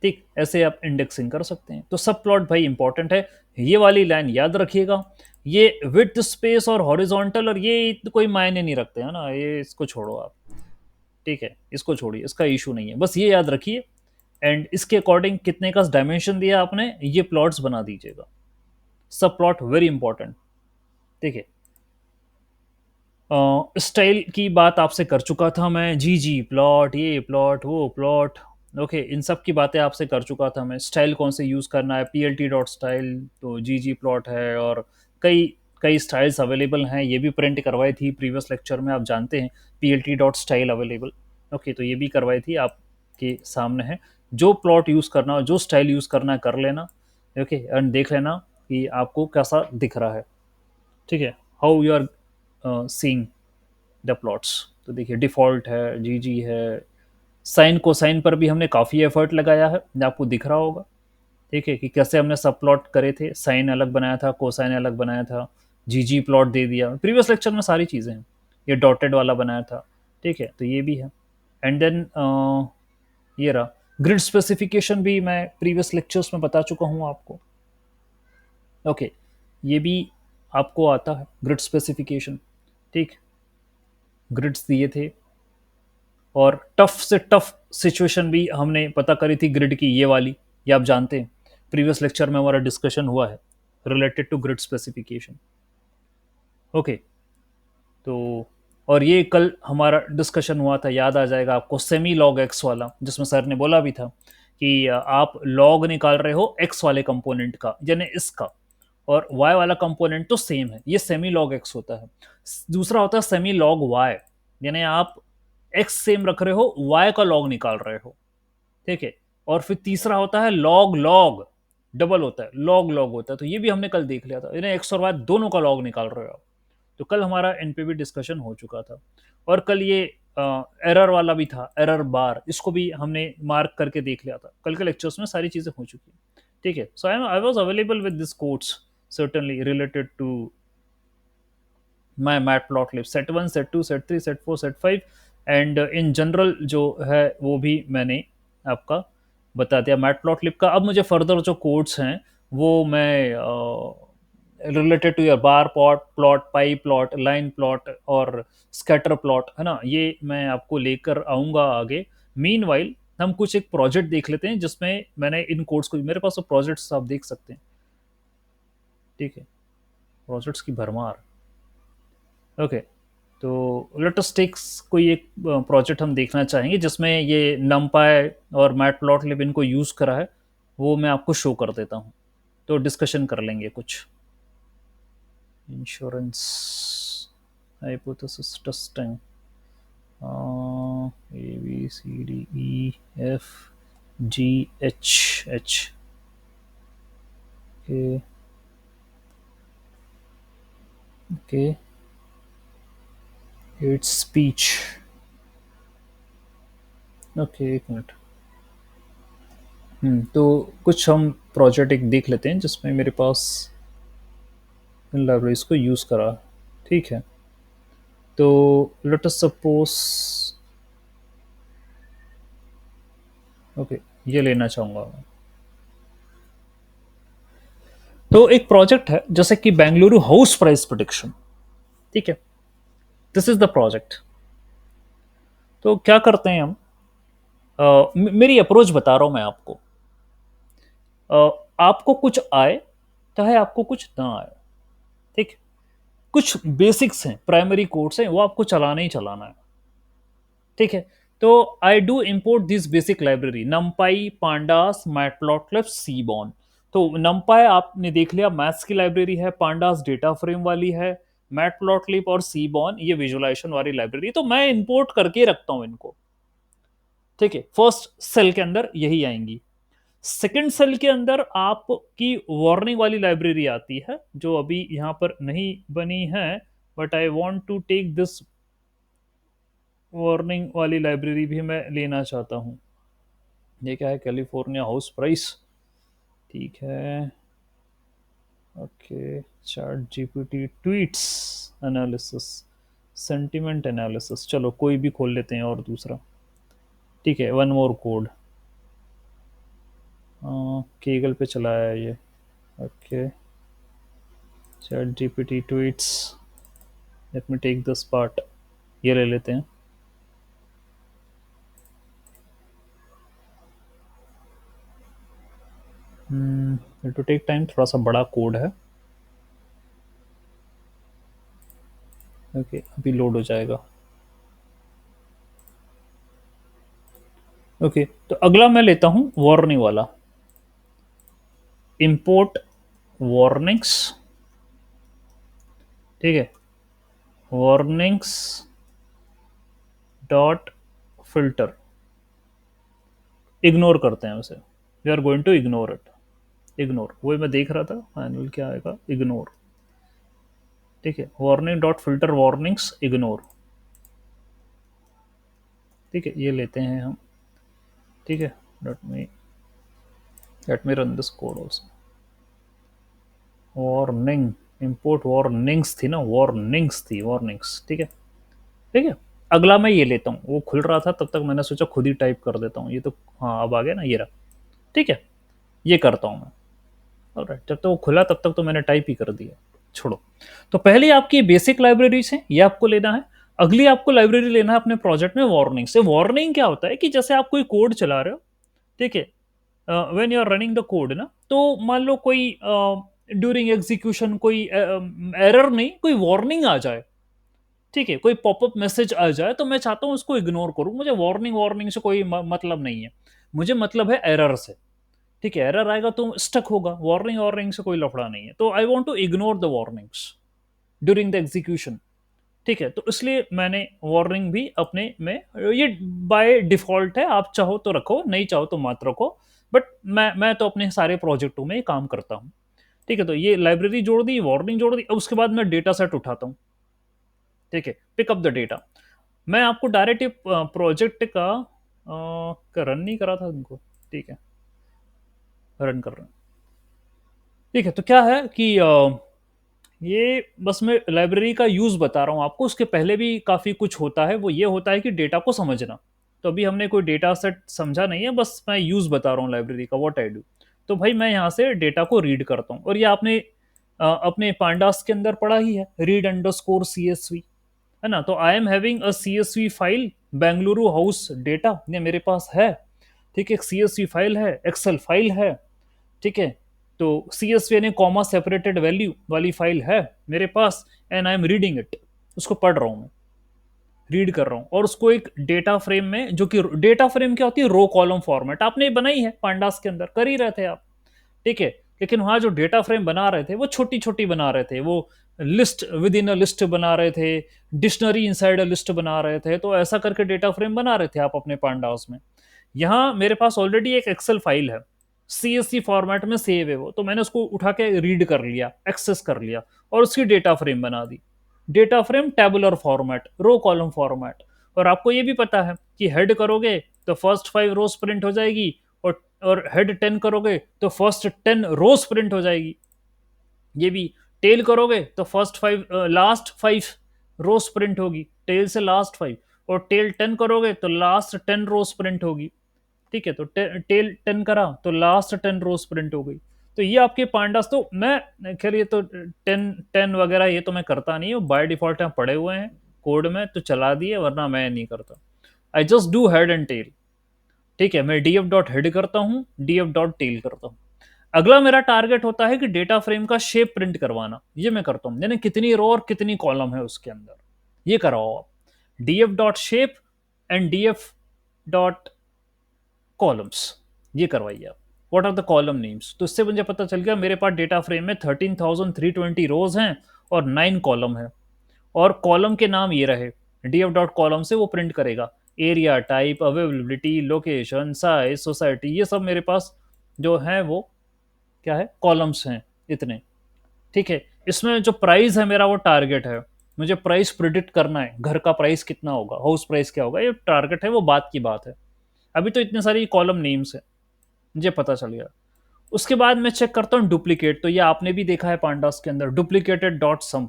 ठीक, ऐसे आप इंडेक्सिंग कर सकते हैं। तो सब प्लॉट भाई इंपॉर्टेंट है, ये वाली लाइन याद रखिएगा, ये विड्थ स्पेस और हॉरिजॉन्टल और ये तो कोई मायने नहीं रखते है ना, ये इसको छोड़ो आप, ठीक है, इसको छोड़िए, इसका इशू नहीं है, बस ये याद रखिए। एंड इसके अकॉर्डिंग कितने का डायमेंशन दिया आपने, ये प्लॉट्स बना दीजिएगा, सब प्लॉट वेरी इंपॉर्टेंट, ठीक है। स्टाइल की बात आपसे कर चुका था मैं, जी जी प्लॉट, ये प्लॉट वो प्लॉट, ओके, इन सब की बातें आपसे कर चुका था मैं। स्टाइल कौन से यूज़ करना है, पीएलटी डॉट स्टाइल, तो जी जी प्लॉट है, और कई कई स्टाइल्स अवेलेबल हैं, ये भी प्रिंट करवाई थी प्रीवियस लेक्चर में, आप जानते हैं PLT dot style available, okay, तो ये भी करवाई थी, आपके सामने है। जो प्लॉट यूज़ करना हो, जो स्टाइल यूज़ करना है कर लेना, ओके, एंड देख लेना कि आपको कैसा दिख रहा है, ठीक है, how you are seeing the plots. तो देखिए डिफ़ॉल्ट है, जी जी है, साइन कोसाइन पर भी हमने काफ़ी एफर्ट लगाया है, आपको दिख रहा होगा। ठीक है, कि कैसे हमने सब प्लॉट करे थे, साइन अलग बनाया था, कोसाइन अलग बनाया था, जी जी प्लॉट दे दिया, प्रीवियस लेक्चर में सारी चीज़ें हैं। ये डॉटेड वाला बनाया था। ठीक है, तो ये भी है। एंड देन ये रहा ग्रिड स्पेसिफिकेशन, भी मैं प्रीवियस लेक्चर्स में बता चुका हूँ आपको। ओके, ये भी आपको आता है ग्रिड स्पेसिफिकेशन। ठीक, ग्रिड्स दिए थे, और टफ से टफ सिचुएशन भी हमने पता करी थी ग्रिड की, ये वाली, ये आप जानते हैं, प्रीवियस लेक्चर में हमारा डिस्कशन हुआ है related to grid specification. Okay, तो और ये कल हमारा डिस्कशन हुआ था, याद आ जाएगा आपको, सेमी लॉग एक्स वाला, जिसमें सर ने बोला भी था कि आप लॉग निकाल रहे हो एक्स वाले कंपोनेंट का, यानी इसका, और y वाला कंपोनेंट तो सेम है, ये सेमी लॉग एक्स होता है। दूसरा होता है सेमी लॉग y, यानी आप x सेम रख रहे हो, y का लॉग निकाल रहे हो। ठीक है, और फिर तीसरा होता है लॉग लॉग, डबल होता है, लॉग लॉग होता है। तो ये भी हमने कल देख लिया था, यानी एक्स और वाई दोनों का लॉग निकाल रहे हो आप। तो कल हमारा इन पे भी डिस्कशन हो चुका था। और कल ये एरर वाला भी था, एरर बार, इसको भी हमने मार्क करके देख लिया था। कल के लेक्चर्स में सारी चीजें हो चुकी हैं। ठीक है, so I was available with this codes certainly related to my matplotlib set 1 set 2 set 3 set 4 set 5, and in general जो है वो भी मैंने आपका बता दिया matplotlib का। अब मुझे फर्दर जो कोड्स हैं वो मैं related to your bar plot, plot, pie plot, line plot और स्कैटर प्लॉट, है ना, ये मैं आपको लेकर आऊँगा आगे। मीनवाइल हम कुछ एक प्रोजेक्ट देख लेते हैं जिसमें मैंने इन कोड्स को, मेरे पास तो प्रोजेक्ट्स आप देख सकते हैं। ठीक है, प्रोजेक्ट्स की भरमार। ओके, तो लेट अस टेक कोई एक प्रोजेक्ट हम देखना चाहेंगे जिसमें ये numpy और मैटप्लॉटलिब इनको यूज़ करा है, वो मैं आपको शो कर देता हूँ, तो डिस्कशन कर लेंगे कुछ। Insurance hypothesis testing, A B C D E F G H H K K it's speech. Okay, एक मिनट। तो कुछ हम प्रोजेक्ट एक देख लेते हैं जिसमें मेरे पास इन लाइब्रेरीज को यूज़ करा। ठीक है, तो लेट अस सपोज, ओके, ये लेना चाहूँगा मैं। तो एक प्रोजेक्ट है जैसे कि बेंगलुरु हाउस प्राइस प्रोडिक्शन। ठीक है, दिस इज द प्रोजेक्ट। तो क्या करते हैं हम, मेरी अप्रोच बता रहा हूँ मैं आपको। आपको कुछ आए, चाहे आपको कुछ ना आए, ठीक है? कुछ बेसिक्स हैं, प्राइमरी कोड्स हैं, वो आपको चलाना ही चलाना है। ठीक है, तो I do import this basic library numpy pandas matplotlib seaborn। तो numpy आपने देख लिया, मैथ्स की लाइब्रेरी है, pandas डेटा फ्रेम वाली है, मैटप्लॉटलिब और seaborn ये विजुअलाइजेशन वाली लाइब्रेरी। तो मैं इंपोर्ट करके रखता हूं इनको। ठीक है, फर्स्ट सेल के अंदर यही आएंगी। सेकंड सेल के अंदर आपकी वार्निंग वाली लाइब्रेरी आती है, जो अभी यहां पर नहीं बनी है, but I want to take this warning वाली लाइब्रेरी भी मैं लेना चाहता हूँ। ये क्या है, कैलिफोर्निया हाउस प्राइस। ठीक है, okay, ChatGPT tweets analysis, sentiment analysis, चलो कोई भी खोल लेते हैं और दूसरा। ठीक है, वन मोर कोड, केगल पे चलाया है ये। Okay, ChatGPT tweets, let me take this part, ये ले लेते हैं। टू टेक टाइम, थोड़ा सा बड़ा कोड है। ओके, अभी लोड हो जाएगा। ओके, तो अगला मैं लेता हूं वार्निंग वाला, इंपोर्ट वार्निंग्स। ठीक है, वार्निंग्स डॉट फिल्टर, इग्नोर करते हैं उसे, we are going to ignore it. Ignore, वही मैं देख रहा था, फाइनल क्या आएगा, इग्नोर। ठीक है, warning dot filter warnings ignore. ठीक है, ये लेते हैं हम। ठीक है, let me run this code also. Warning, import warnings थी ना, वार्निंग्स थी, वार्निंग्स, ठीक है। ठीक है, अगला मैं ये लेता हूँ, वो खुल रहा था तब तक मैंने सोचा खुद ही टाइप कर देता हूँ ये तो। हाँ अब आ गया ना, ये रहा। ठीक है, ये करता हूँ मैं। ऑलराइट, जब तक वो खुला तब तक तो मैंने टाइप ही कर दिया। छोड़ो। तो पहले आपकी बेसिक लाइब्रेरीज है, ये आपको लेना है। अगली आपको लाइब्रेरी लेना है अपने प्रोजेक्ट में वार्निंग से। वार्निंग क्या होता है कि जैसे आप कोई कोड चला रहे हो, ठीक है, when you are running the code ना, तो मान लो कोई ड्यूरिंग एग्जीक्यूशन कोई एरर नहीं, कोई वार्निंग आ जाए, ठीक है, कोई पॉपअप मैसेज आ जाए, तो मैं चाहता हूँ उसको इग्नोर करूँ। मुझे वार्निंग वार्निंग से कोई मतलब नहीं है, मुझे मतलब है एरर से। ठीक है, एरर आएगा तो स्टक होगा, वार्निंग वार्निंग से कोई लफड़ा नहीं है। तो I want to ignore the warnings during the execution. ठीक है, तो इसलिए मैंने वार्निंग भी अपने में, ये बाय डिफॉल्ट है, आप चाहो तो रखो, नहीं चाहो तो मत रखो। बट मैं तो अपने सारे प्रोजेक्टों में ये काम करता हूँ। ठीक है, तो ये लाइब्रेरी जोड़ दी, वार्निंग जोड़ दी, अब उसके बाद मैं डेटा सेट उठाता हूँ। ठीक है, पिकअप द डेटा। मैं आपको डायरेक्ट प्रोजेक्ट का रन नहीं करा था उनको। ठीक है, रन कर रहे हैं। ठीक है, तो क्या है कि ये बस मैं लाइब्रेरी का यूज़ बता रहा हूँ आपको, उसके पहले भी काफ़ी कुछ होता है। वो ये होता है कि डेटा को समझना। तो अभी हमने कोई डेटा सेट समझा नहीं है, बस मैं यूज़ बता रहा हूँ लाइब्रेरी का, व्हाट आई डू। तो भाई मैं यहाँ से डेटा को रीड करता हूँ, और ये आपने अपने पांडास के अंदर पढ़ा ही है, रीड अंडर स्कोर सी एस वी, है ना। तो I am having a C S V file, Bengaluru house data, ये मेरे पास है। ठीक है, एक सी एस वी फाइल है, एक्सेल फाइल है। ठीक है, तो सी एस वी यानी कॉमा सेपरेटेड वैल्यू वाली फाइल है मेरे पास, and I am reading it, उसको पढ़ रहा हूँ मैं, रीड कर रहा हूँ, और उसको एक डेटा फ्रेम में, जो कि डेटा फ्रेम क्या होती है, रो कॉलम फॉर्मेट आपने बनाई है पांडास के अंदर, कर ही रहे थे आप। ठीक है, लेकिन वहां जो डेटा फ्रेम बना रहे थे वो छोटी छोटी बना रहे थे, वो list with in a list बना रहे थे, डिक्शनरी इनसाइड अ लिस्ट बना रहे थे, तो ऐसा करके डेटा फ्रेम बना रहे थे आप अपने पांडास में। यहाँ मेरे पास ऑलरेडी एक एक्सेल फाइल है, सीएससी फॉर्मेट में सेव है वो, तो मैंने उसको उठा के रीड कर लिया, एक्सेस कर लिया, और उसकी डेटा फ्रेम बना दी। Data frame tabular format, row column format. और आपको ये भी पता है कि हेड करोगे तो फर्स्ट 5 रोज प्रिंट हो जाएगी, और हेड 10 करोगे तो फर्स्ट 10 रोज प्रिंट हो जाएगी। ये भी टेल करोगे तो फर्स्ट 5 लास्ट 5 रोज प्रिंट होगी, टेल से लास्ट 5। और टेल 10 करोगे तो लास्ट 10 रोज प्रिंट होगी। ठीक है, तो टेल 10 करा तो लास्ट 10 रोज प्रिंट हो गई। तो ये आपके पांडास, तो मैं खैर ये तो 10 वगैरह ये तो मैं करता नहीं हूँ, बाय डिफॉल्ट यहाँ पड़े हुए हैं कोड में तो चला दिए, वरना मैं नहीं करता। I just do head and tail. ठीक है, मैं डीएफ डॉट हेड करता हूँ, डीएफ डॉट टेल करता हूँ। अगला मेरा टारगेट होता है कि डेटा फ्रेम का शेप प्रिंट करवाना, ये मैं करता हूँ, यानी कितनी रो और कितनी कॉलम है उसके अंदर, ये कराओ आप। DF dot shape and DF dot columns, ये करवाइए आप। What are the column names, तो इससे मुझे पता चल गया मेरे पास डेटा फ्रेम में 13,320 रोज हैं और 9 कॉलम है। और कॉलम के नाम ये रहे, डीएफ डॉट कॉलम से वो प्रिंट करेगा area, type, availability, location, size, society, ये सब मेरे पास जो है वो क्या है, कॉलम्स हैं इतने। ठीक है, इसमें जो प्राइस है मेरा वो टारगेट है, मुझे प्राइस प्रिडिक्ट करना है, घर का प्राइस कितना होगा, हाउस प्राइस क्या होगा, ये टारगेट है, वो बात की बात है। अभी तो इतने सारी कॉलम नेम्स है, मुझे पता चल गया। उसके बाद मैं चेक करता हूँ डुप्लीकेट, तो ये आपने भी देखा है पांडास के अंदर, डुप्लीकेटेड डॉट सम,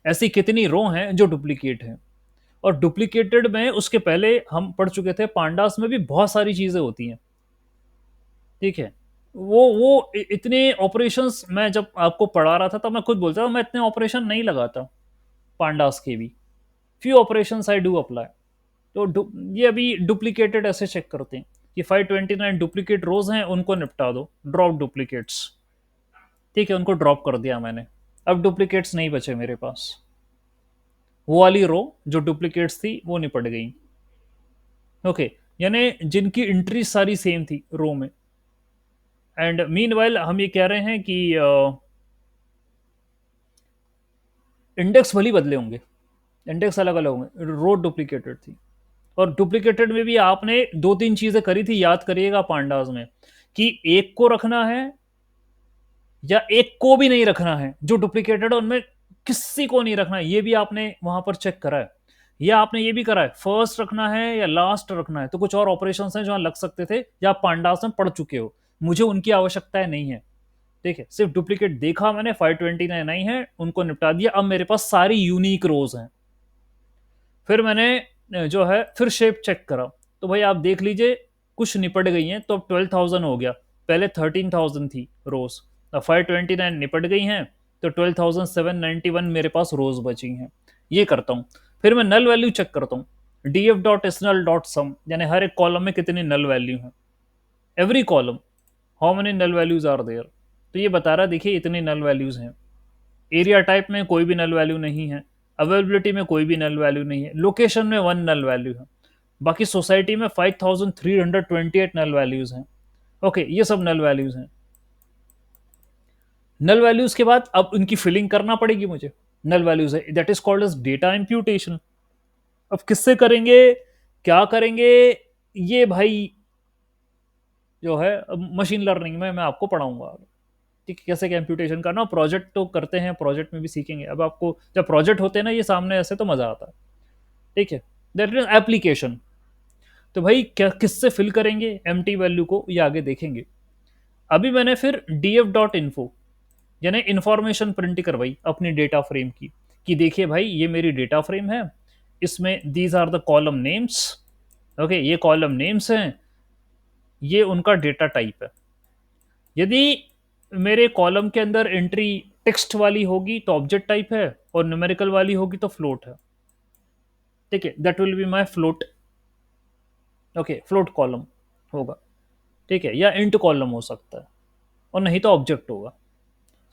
ऐसी कितनी रो हैं जो डुप्लीकेट हैं। और डुप्लीकेटेड में उसके पहले हम पढ़ चुके थे, पांडास में भी बहुत सारी चीजें होती हैं। ठीक है, वो इतने ऑपरेशंस मैं जब आपको पढ़ा रहा था तब मैं खुद बोलता था मैं इतने ऑपरेशन नहीं लगाता पांडास के भी, few operations I do apply. तो ये अभी डुप्लीकेटेड ऐसे चेक करते हैं कि 529 डुप्लीकेट रोज हैं, उनको निपटा दो, ड्रॉप डुप्लीकेट्स। ठीक है, उनको ड्रॉप कर दिया मैंने, अब डुप्लीकेट्स नहीं बचे मेरे पास। वो वाली रो जो डुप्लीकेट्स थी वो निपट गई। ओके, यानी जिनकी एंट्री सारी सेम थी रो में। एंड मीन वाइल हम ये कह रहे हैं कि इंडेक्स भले बदले होंगे, इंडेक्स अलग अलग होंगे, रो डुप्लीकेटेड थी। और डुप्लीकेटेड में भी आपने दो तीन चीजें करी थी, याद करिएगा पांडास में, कि एक को रखना है या एक को भी नहीं रखना है, जो डुप्लीकेटेड है उनमें किसी को नहीं रखना है, ये भी आपने वहां पर चेक करा है। या आपने ये भी करा है फर्स्ट रखना है या लास्ट रखना है, तो कुछ और ऑपरेशंस हैं जो लग सकते थे या आप पांडास में पढ़ चुके हो, मुझे उनकी आवश्यकता नहीं है। ठीक है, सिर्फ डुप्लीकेट देखा मैंने, 529 आई है, उनको निपटा दिया, अब मेरे पास सारी यूनिक रोज हैं। फिर मैंने जो है फिर शेप चेक करा, तो भाई आप देख लीजिए कुछ निपट गई हैं, तो अब 12,000 हो गया, पहले 13,000 थी रोज, अब 529 निपट गई हैं, तो 12,791 मेरे पास रोज बची हैं। ये करता हूँ। फिर मैं नल वैल्यू चेक करता हूँ, df.snl.sum, यानी हर एक कॉलम में कितनी नल वैल्यू है, every column how many null values are there. तो ये बता रहा है देखिए इतनी नल वैल्यूज हैं। एरिया टाइप में कोई भी नल वैल्यू नहीं है, अवेलेबिलिटी में कोई भी नल वैल्यू नहीं है, लोकेशन में वन नल वैल्यू है, बाकी सोसाइटी में 5,328 नल वैल्यूज हैं। ओके, ये सब नल वैल्यूज हैं। नल वैल्यूज के बाद अब उनकी फिलिंग करना पड़ेगी मुझे। नल वैल्यूज है, that is called as data imputation. अब किससे करेंगे, क्या करेंगे, ये भाई जो है मशीन लर्निंग में मैं आपको पढ़ाऊंगा। ठीक है, कैसे कंप्यूटेशन करना, प्रोजेक्ट तो करते हैं, प्रोजेक्ट में भी सीखेंगे। अब आपको जब प्रोजेक्ट होते हैं ना ये सामने ऐसे, तो मजा आता है। ठीक है, दैट इज एप्लीकेशन। तो भाई क्या किससे फिल करेंगे एम वैल्यू को, ये आगे देखेंगे। अभी मैंने फिर df.info यानी इंफॉर्मेशन प्रिंट करवाई अपनी डेटा फ्रेम की, कि देखिए भाई ये मेरी डेटा फ्रेम है, इसमें these are the column names. Okay, ये कॉलम नेम्स हैं, ये उनका डेटा टाइप है। यदि मेरे कॉलम के अंदर एंट्री टेक्स्ट वाली होगी तो ऑब्जेक्ट टाइप है, और न्यूमेरिकल वाली होगी तो फ्लोट है। ठीक है, that will be my float. Okay, float column होगा। ठीक है, या इंट कॉलम हो सकता है, और नहीं तो ऑब्जेक्ट होगा।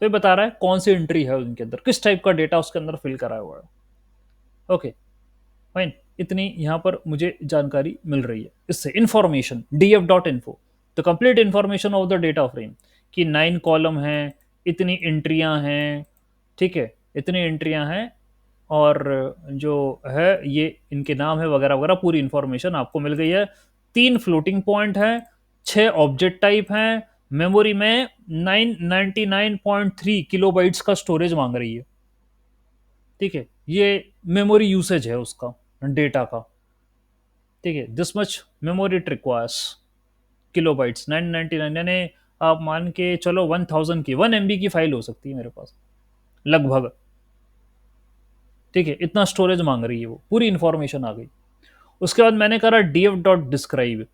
तो ये बता रहा है कौन सी एंट्री है उनके अंदर, किस टाइप का डेटा उसके अंदर फिल करा हुआ है। ओके फाइन, इतनी यहाँ पर मुझे जानकारी मिल रही है इससे। Information df.info, the complete information of the data frame, कि 9 कॉलम हैं, इतनी एंट्रियां हैं। ठीक है, इतनी एंट्रियां हैं, और जो है ये इनके नाम है वगैरह वगैरह, पूरी इंफॉर्मेशन आपको मिल गई है। 3 फ्लोटिंग पॉइंट हैं, 6 ऑब्जेक्ट टाइप हैं, मेमोरी में 999.3 किलोबाइट्स का स्टोरेज मांग रही है। ठीक है, ये मेमोरी यूसेज है उसका, डेटा का। ठीक है, this much memory it requires, kilobytes 999, यानी आप मान के चलो 1000 की 1 MB की फाइल हो सकती है मेरे पास लगभग। ठीक है, इतना स्टोरेज मांग रही है वो, पूरी इंफॉर्मेशन आ गई। उसके बाद मैंने करा df.describe,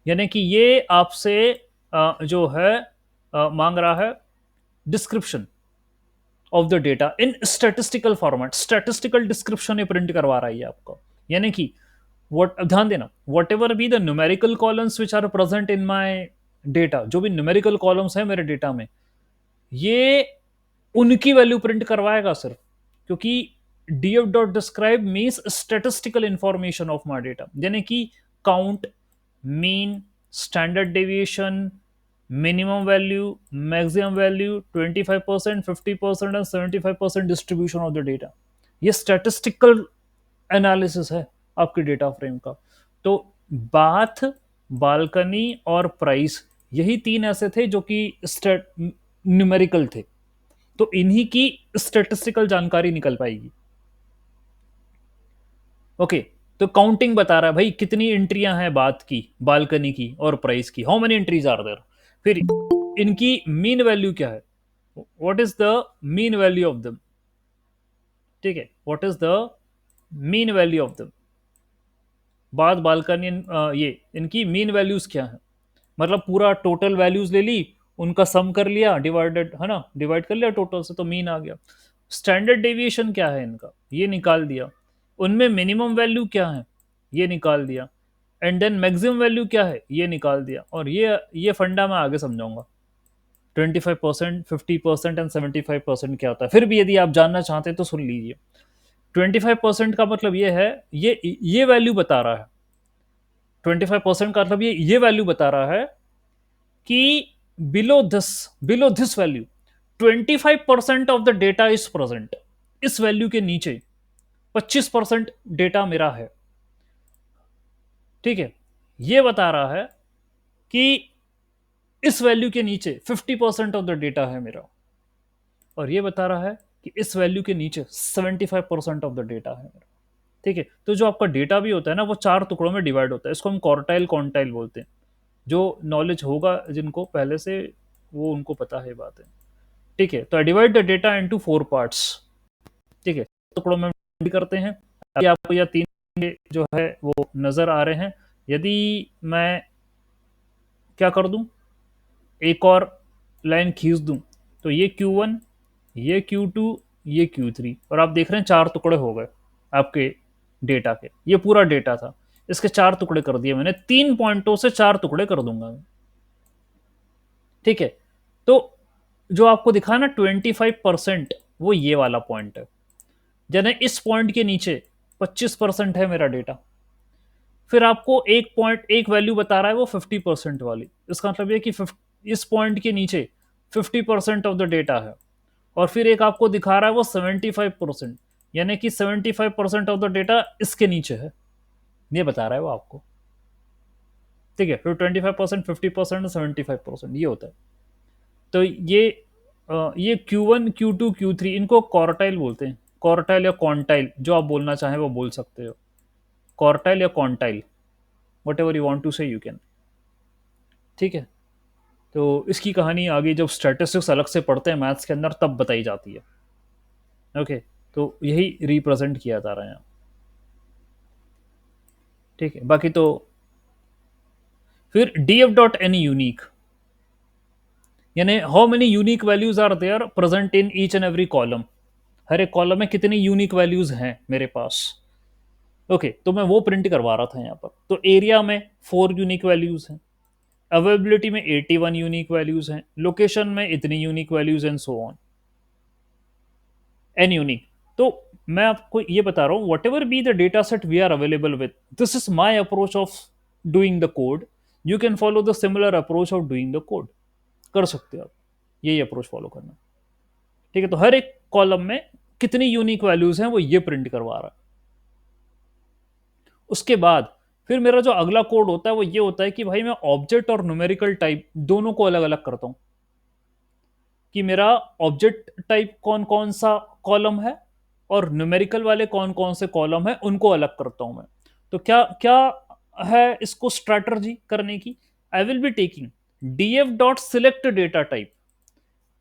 यानी कि ये आपसे जो है मांग रहा है description of the data in statistical format, statistical description ये प्रिंट करवा रहा है ये आपको। यानी कि वट ध्यान देना, whatever be the numerical columns which are present in my data, जो भी न्यूमेरिकल कॉलम्स है मेरे डेटा में, ये उनकी वैल्यू प्रिंट करवाएगा सिर्फ, क्योंकि df.describe means statistical information of my data, यानी कि count, mean, standard deviation, minimum value, maximum value, 25%, 50% and 75% distribution of the data. ये स्टैटिस्टिकल एनालिसिस है आपकी डेटा फ्रेम का। तो बाथ, बालकनी और प्राइस, यही 3 ऐसे थे जो कि न्यूमेरिकल थे, तो इन्हीं की स्टेटिस्टिकल जानकारी निकल पाएगी। ओके, तो काउंटिंग बता रहा है भाई कितनी एंट्रियां हैं बात की, बालकनी की और प्राइस की, how many entries are there. फिर इनकी मीन वैल्यू क्या है, what is the mean value of them. ठीक है, what is the mean value of them, बात, बालकनी, ये इनकी मीन वैल्यूज क्या है। मतलब पूरा टोटल वैल्यूज ले ली, उनका सम कर लिया, डिवाइडेड है ना, डिवाइड कर लिया टोटल से, तो मीन आ गया। स्टैंडर्ड डेविएशन क्या है इनका, ये निकाल दिया। उनमें मिनिमम वैल्यू क्या है, ये निकाल दिया। एंड देन मैक्सिमम वैल्यू क्या है, ये निकाल दिया। और ये फंडा मैं आगे समझाऊंगा, 25%, 50% एंड 75% क्या होता है। फिर भी यदि आप जानना चाहते हैं तो सुन लीजिए। 25% का मतलब ये है, ये वैल्यू बता रहा है, 25% का मतलब ये वैल्यू बता रहा है कि below this value 25% of the data is present. इस वैल्यू के नीचे 25% डेटा मेरा है। ठीक है, ये बता रहा है कि इस वैल्यू के नीचे 50% ऑफ द डेटा है मेरा, और ये बता रहा है कि इस वैल्यू के नीचे 75% ऑफ द डेटा है मेरा। ठीक है, तो जो आपका डेटा भी होता है ना वो 4 टुकड़ों में डिवाइड होता है, इसको हम क्वार्टाइल क्वांटाइल बोलते हैं। जो नॉलेज होगा जिनको पहले से, वो उनको पता है बात है। ठीक है, तो I divide the data into 4 parts. ठीक है, टुकड़ों में divide करते हैं। अभी आपको यह 3 जो है वो नजर आ रहे हैं। यदि मैं क्या कर दूं, एक और लाइन खींच दूं, तो ये Q1, ये Q2, ये Q3, और आप देख रहे हैं 4 टुकड़े हो गए आपके डेटा के। ये पूरा डेटा था, इसके 4 टुकड़े कर दिए मैंने, 3 पॉइंटों से 4 टुकड़े कर दूंगा मैं। ठीक है, तो जो आपको दिखा ना 25%, वो ये वाला पॉइंट है। यानी इस पॉइंट के नीचे 25% है मेरा डेटा। फिर आपको एक पॉइंट, एक वैल्यू बता रहा है वो 50% वाली। इसका मतलब ये कि इस पॉइंट के नीचे 50% ऑफ द डेटा है। और फिर एक आपको दिखा रहा है वो 75%, यानी कि 75% ऑफ द डेटा इसके नीचे है, ये बता रहा है वो आपको। ठीक है, फिर 25%, 50%, 75%, ये होता है। तो ये Q1, Q2, Q3, इनको क्वार्टाइल बोलते हैं। क्वार्टाइल या क्वांटाइल, जो आप बोलना चाहें वो बोल सकते हो। क्वार्टाइल या quantile, whatever you want to say you can. ठीक है, तो इसकी कहानी आगे जब स्टैटिस्टिक्स अलग से पढ़ते हैं मैथ्स के अंदर तब बताई जाती है। ओके, तो यही रिप्रेजेंट किया जा रहा है यहाँ। ठीक है, बाकी तो फिर df.any यूनिक, यानी how many unique values are there present in each and every column. हर एक कॉलम में कितनी यूनिक वैल्यूज हैं मेरे पास। ओके, तो मैं वो प्रिंट करवा रहा था यहाँ पर। तो एरिया में 4 यूनिक वैल्यूज हैं, अवेलेबिलिटी में 81 यूनिक वैल्यूज हैं, लोकेशन में इतनी unique values and so on, n unique. तो मैं आपको ये बता रहा हूँ, whatever be the data set we are available with, this is my approach of doing the code. You can follow the similar approach of doing the code, कर सकते हो आप यही अप्रोच फॉलो करना। ठीक है, तो हर एक कॉलम में कितनी यूनिक वैल्यूज हैं वो ये प्रिंट करवा रहा है। उसके बाद फिर मेरा जो अगला कोड होता है वो ये होता है कि भाई मैं ऑब्जेक्ट और न्यूमेरिकल टाइप दोनों को अलग अलग करता हूं, कि मेरा ऑब्जेक्ट टाइप कौन कौन सा कॉलम है और न्यूमेरिकल वाले कौन कौन से कॉलम है उनको अलग करता हूं मैं। तो क्या क्या है इसको स्ट्रैटर्जी करने की, आई will be taking df dot select data type.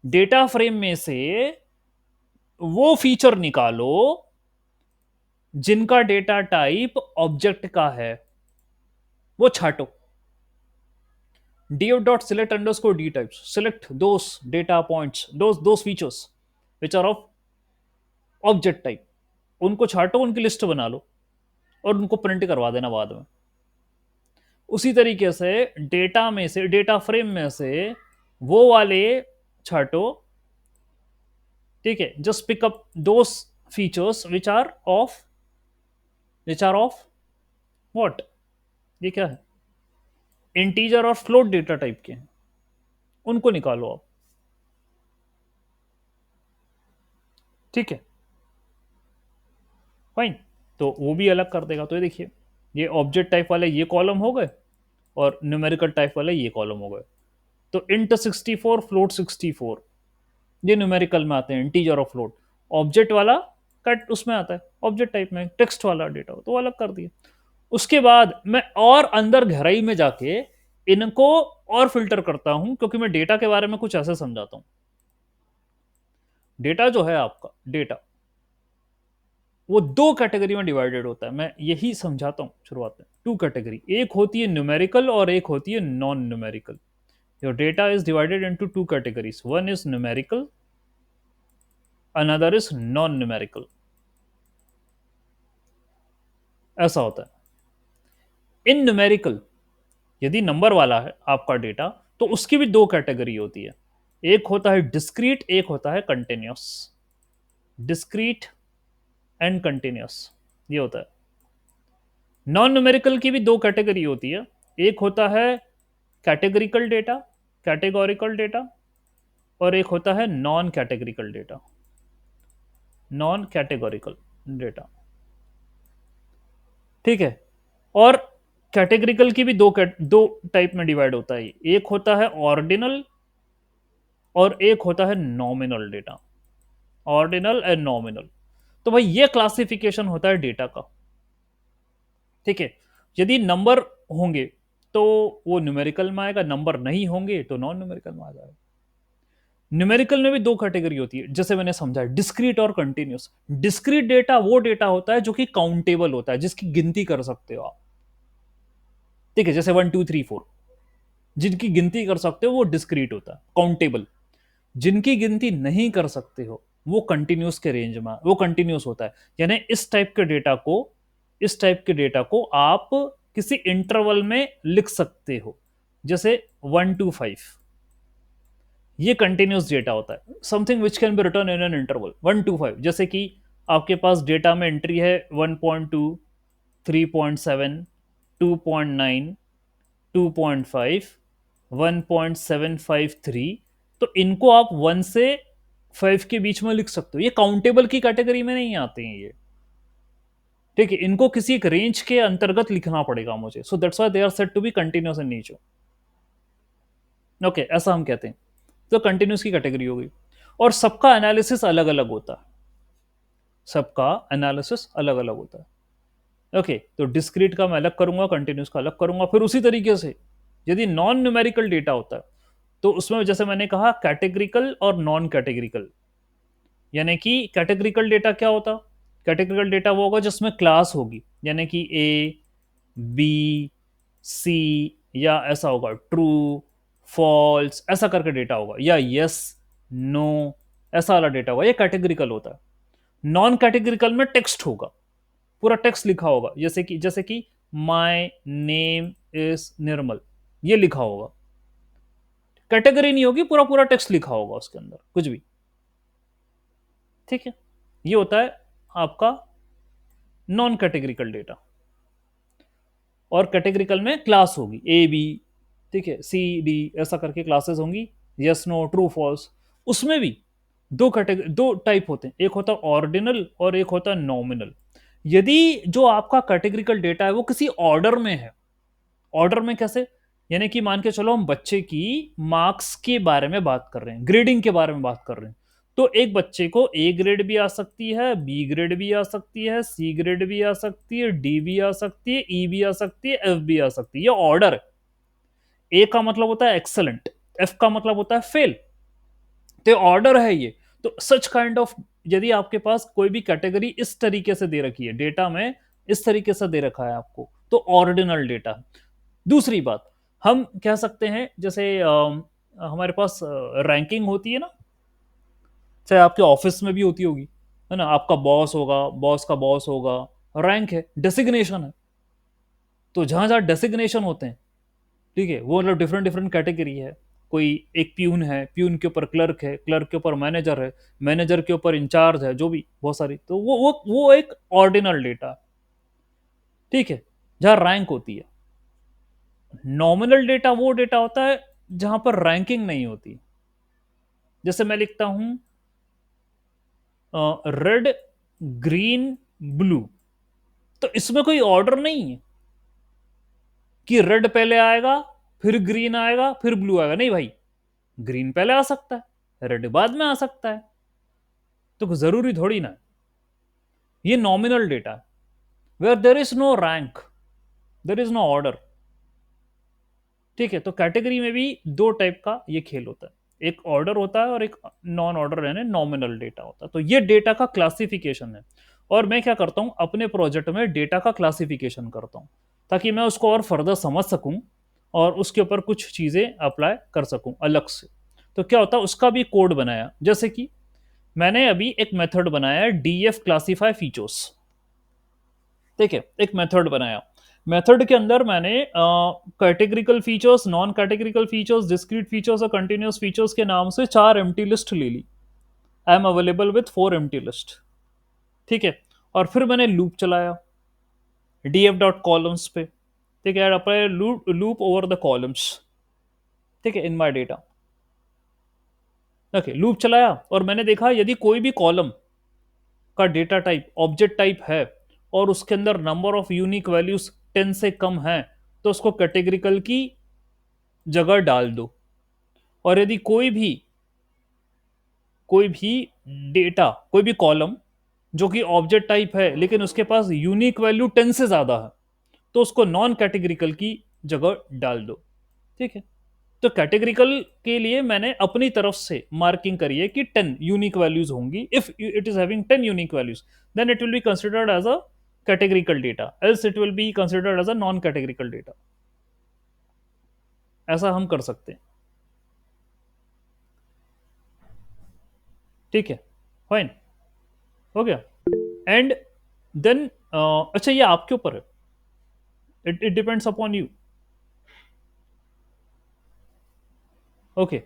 Data frame में से वो फीचर निकालो जिनका डेटा टाइप ऑब्जेक्ट का है, वो छाटो। df dot select underscore d types, select those data points, those features which are of object type, उनको छाटो, उनकी लिस्ट बना लो और उनको प्रिंट करवा देना बाद में। उसी तरीके से डेटा में से, डेटा फ्रेम में से वो वाले छाटो। ठीक है, just pick up those features which are of what, ये क्या है, इंटीजर और फ्लोट डेटा टाइप के, उनको निकालो आप। ठीक है, फाइन। तो वो भी अलग कर देगा। तो ये देखिए, ये ऑब्जेक्ट टाइप वाले ये कॉलम हो गए और न्यूमेरिकल टाइप वाले ये कॉलम हो गए। तो इंट 64, फ्लोट 64, ये न्यूमेरिकल में आते हैं, इंटीजर और फ्लोट। ऑब्जेक्ट वाला कट उसमें आता है, ऑब्जेक्ट टाइप में टेक्स्ट वाला डेटा हो तो अलग कर दिया। उसके बाद मैं और अंदर गहराई में जाके इनको और फिल्टर करता हूं, क्योंकि मैं डेटा के बारे में कुछ ऐसे समझाता हूं। डेटा जो है आपका डेटा, वो 2 कैटेगरी में डिवाइडेड होता है, मैं यही समझाता हूं शुरुआत में। 2 कैटेगरी, एक होती है न्यूमेरिकल और एक होती है non numerical. Your data is divided into 2 categories, one is numerical, another is non numerical. ऐसा होता है। इन न्यूमेरिकल, यदि नंबर वाला है आपका डेटा, तो उसकी भी 2 कैटेगरी होती है, एक होता है डिस्क्रीट, एक होता है कंटिन्यूस। डिस्क्रीट एंड कंटिन्यूस, ये होता है। नॉन न्यूमेरिकल की भी 2 कैटेगरी होती है, एक होता है कैटेगरिकल डेटा, कैटेगोरिकल डेटा, और एक होता है non categorical data, non categorical data. ठीक है, और कैटेगरिकल की भी दो टाइप में डिवाइड होता है, एक होता है ऑर्डिनल और एक होता है nominal data. Ordinal and nominal. तो भाई ये क्लासिफिकेशन होता है डेटा का। ठीक है। यदि नंबर होंगे तो वो न्यूमेरिकल में आएगा, नंबर नहीं होंगे तो नॉन न्यूमेरिकल में आ जाएगा। न्यूमेरिकल में भी दो कैटेगरी होती है, जैसे मैंने समझा, डिस्क्रीट और कंटिन्यूस। डिस्क्रीट डेटा वो डेटा होता है जो कि काउंटेबल होता है, जिसकी गिनती कर सकते हो आप। ठीक है, जैसे 1 2 3 4, जिनकी गिनती कर सकते हो वो डिस्क्रीट होता है, काउंटेबल। जिनकी गिनती नहीं कर सकते हो वो कंटिन्यूस के रेंज में, वो कंटिन्यूस होता है। यानी इस टाइप के डेटा को आप किसी इंटरवल में लिख सकते हो, जैसे 1 to 5, ये कंटिन्यूस डेटा होता है, something which can be return in an interval 1 to 5। जैसे कि आपके पास डेटा में एंट्री है 1.2, 3.7, 2.9, 2.5, 1.753। तो इनको आप 1 से 5 के बीच में लिख सकते हो, ये काउंटेबल की कैटेगरी में नहीं आते हैं ये। ठीक है, इनको किसी एक रेंज के अंतर्गत लिखना पड़ेगा मुझे, so that's why they are said to be continuous in nature. Okay, ऐसा हम कहते हैं। तो कंटिन्यूस की कैटेगरी हो गई। और सबका एनालिसिस अलग अलग होता है, सबका एनालिसिस अलग अलग होता है। ओके, तो डिस्क्रीट का मैं अलग करूंगा, कंटिन्यूस का अलग करूंगा। फिर उसी तरीके से यदि नॉन न्यूमेरिकल डेटा होता है तो उसमें जैसे मैंने कहा कैटेगरिकल और नॉन कैटेगरिकल। यानी कि कैटेगरिकल डेटा क्या होता, कैटेगरिकल डेटा वो होगा जिसमें क्लास होगी, यानी कि ए, बी, सी, या ऐसा होगा ट्रू, फॉल्स, ऐसा करके डेटा होगा, या यस, नो, ऐसा वाला डेटा होगा, ये कैटेगरिकल होता है। नॉन कैटेगरिकल में टेक्स्ट होगा, पूरा टेक्स्ट लिखा होगा, जैसे कि माय नेम इज निर्मल, ये लिखा होगा। कैटेगरी नहीं होगी, पूरा पूरा टेक्स्ट लिखा होगा उसके अंदर, कुछ भी। ठीक है, ये होता है आपका नॉन कैटेगरिकल डेटा। और कैटेगरिकल में क्लास होगी ए बी, ठीक है, सी डी, ऐसा करके क्लासेस होंगी, यस नो ट्रू फॉल्स। उसमें भी दो टाइप होते हैं, एक होता है ऑर्डिनल और एक होता है नॉमिनल। यदि जो आपका कैटेगरिकल डेटा है वो किसी ऑर्डर में है, ऑर्डर में कैसे, यानी कि मान के चलो हम बच्चे की मार्क्स के बारे में बात कर रहे हैं, ग्रेडिंग के बारे में बात कर रहे हैं, तो एक बच्चे को ए ग्रेड भी आ सकती है, बी ग्रेड भी आ सकती है, सी ग्रेड भी आ सकती है, डी भी आ सकती है, ई भी आ सकती है, एफ भी आ सकती है। ये ऑर्डर है। ए का मतलब होता है एक्सलेंट, एफ का मतलब होता है फेल, तो ऑर्डर है ये। तो सच काइंड ऑफ, यदि आपके पास कोई भी कैटेगरी इस तरीके से दे रखी है डेटा में, इस तरीके से दे रखा है आपको, तो ऑर्डिनल डेटा। दूसरी बात, हम कह सकते हैं जैसे हमारे पास रैंकिंग होती है ना, चाहे आपके ऑफिस में भी होती होगी, है ना, आपका बॉस होगा, बॉस का बॉस होगा, रैंक है, डेसिग्नेशन है। तो जहां जहां डेसिग्नेशन होते हैं, ठीक है, वो मतलब डिफरेंट डिफरेंट कैटेगरी है। कोई एक प्यून है, प्यून के ऊपर क्लर्क है, क्लर्क के ऊपर मैनेजर है, मैनेजर के ऊपर इंचार्ज है, जो भी बहुत सारी, तो वो एक ऑर्डिनल डेटा। ठीक है, जहां रैंक होती है। नॉमिनल डेटा वो डेटा होता है जहां पर रैंकिंग नहीं होती। जैसे मैं लिखता हूं रेड, ग्रीन, ब्लू, तो इसमें कोई ऑर्डर नहीं है कि रेड पहले आएगा, फिर ग्रीन आएगा, फिर ब्लू आएगा, नहीं भाई, ग्रीन पहले आ सकता है, रेड बाद में आ सकता है, तो जरूरी थोड़ी ना। ये nominal data, where there is no rank, there is no order. ठीक है, तो कैटेगरी में भी दो टाइप का ये खेल होता है, एक ऑर्डर होता है और एक नॉन ऑर्डर यानी नॉमिनल डेटा होता है। तो ये डेटा का क्लासिफिकेशन है। और मैं क्या करता हूं, अपने प्रोजेक्ट में डेटा का क्लासिफिकेशन करता हूं, ताकि मैं उसको और फर्दर समझ सकूं और उसके ऊपर कुछ चीजें अप्लाई कर सकूं अलग से। तो क्या होता है, उसका भी कोड बनाया, जैसे कि मैंने अभी एक मेथड बनाया है, डीएफ क्लासीफाई फीचर्स। ठीक है, एक मेथड बनाया, मेथड के अंदर मैंने categorical features, non categorical features, discrete features और कंटिन्यूस फीचर्स के नाम से 4 एम्प्टी लिस्ट ले ली। I am available with 4 empty list. ठीक है, और फिर मैंने लूप चलाया डीएफ डॉट कॉलम्स पे। ठीक है, apply loop over the columns. ठीक है, इन माई डेटा। ओके, लूप चलाया और मैंने देखा यदि कोई भी कॉलम का डेटा टाइप ऑब्जेक्ट टाइप है और उसके अंदर नंबर ऑफ यूनिक वैल्यूज 10 से कम है, तो उसको कैटेगरिकल की जगह डाल दो। और यदि कोई भी डेटा, कोई भी कॉलम जो कि ऑब्जेक्ट टाइप है लेकिन उसके पास यूनिक वैल्यू 10 से ज्यादा है, तो उसको नॉन कैटेगरिकल की जगह डाल दो। ठीक है, तो कैटेगरिकल के लिए मैंने अपनी तरफ से मार्किंग करी है कि 10 यूनिक वैल्यूज होंगी। If it is having 10 unique values, then it will be considered as a categorical data, else it will be considered as a non categorical data. ऐसा हम कर सकते हैं। ठीक है, फाइन, हो गया। एंड देन अच्छा, ये आपके ऊपर है, it depends upon you. Okay,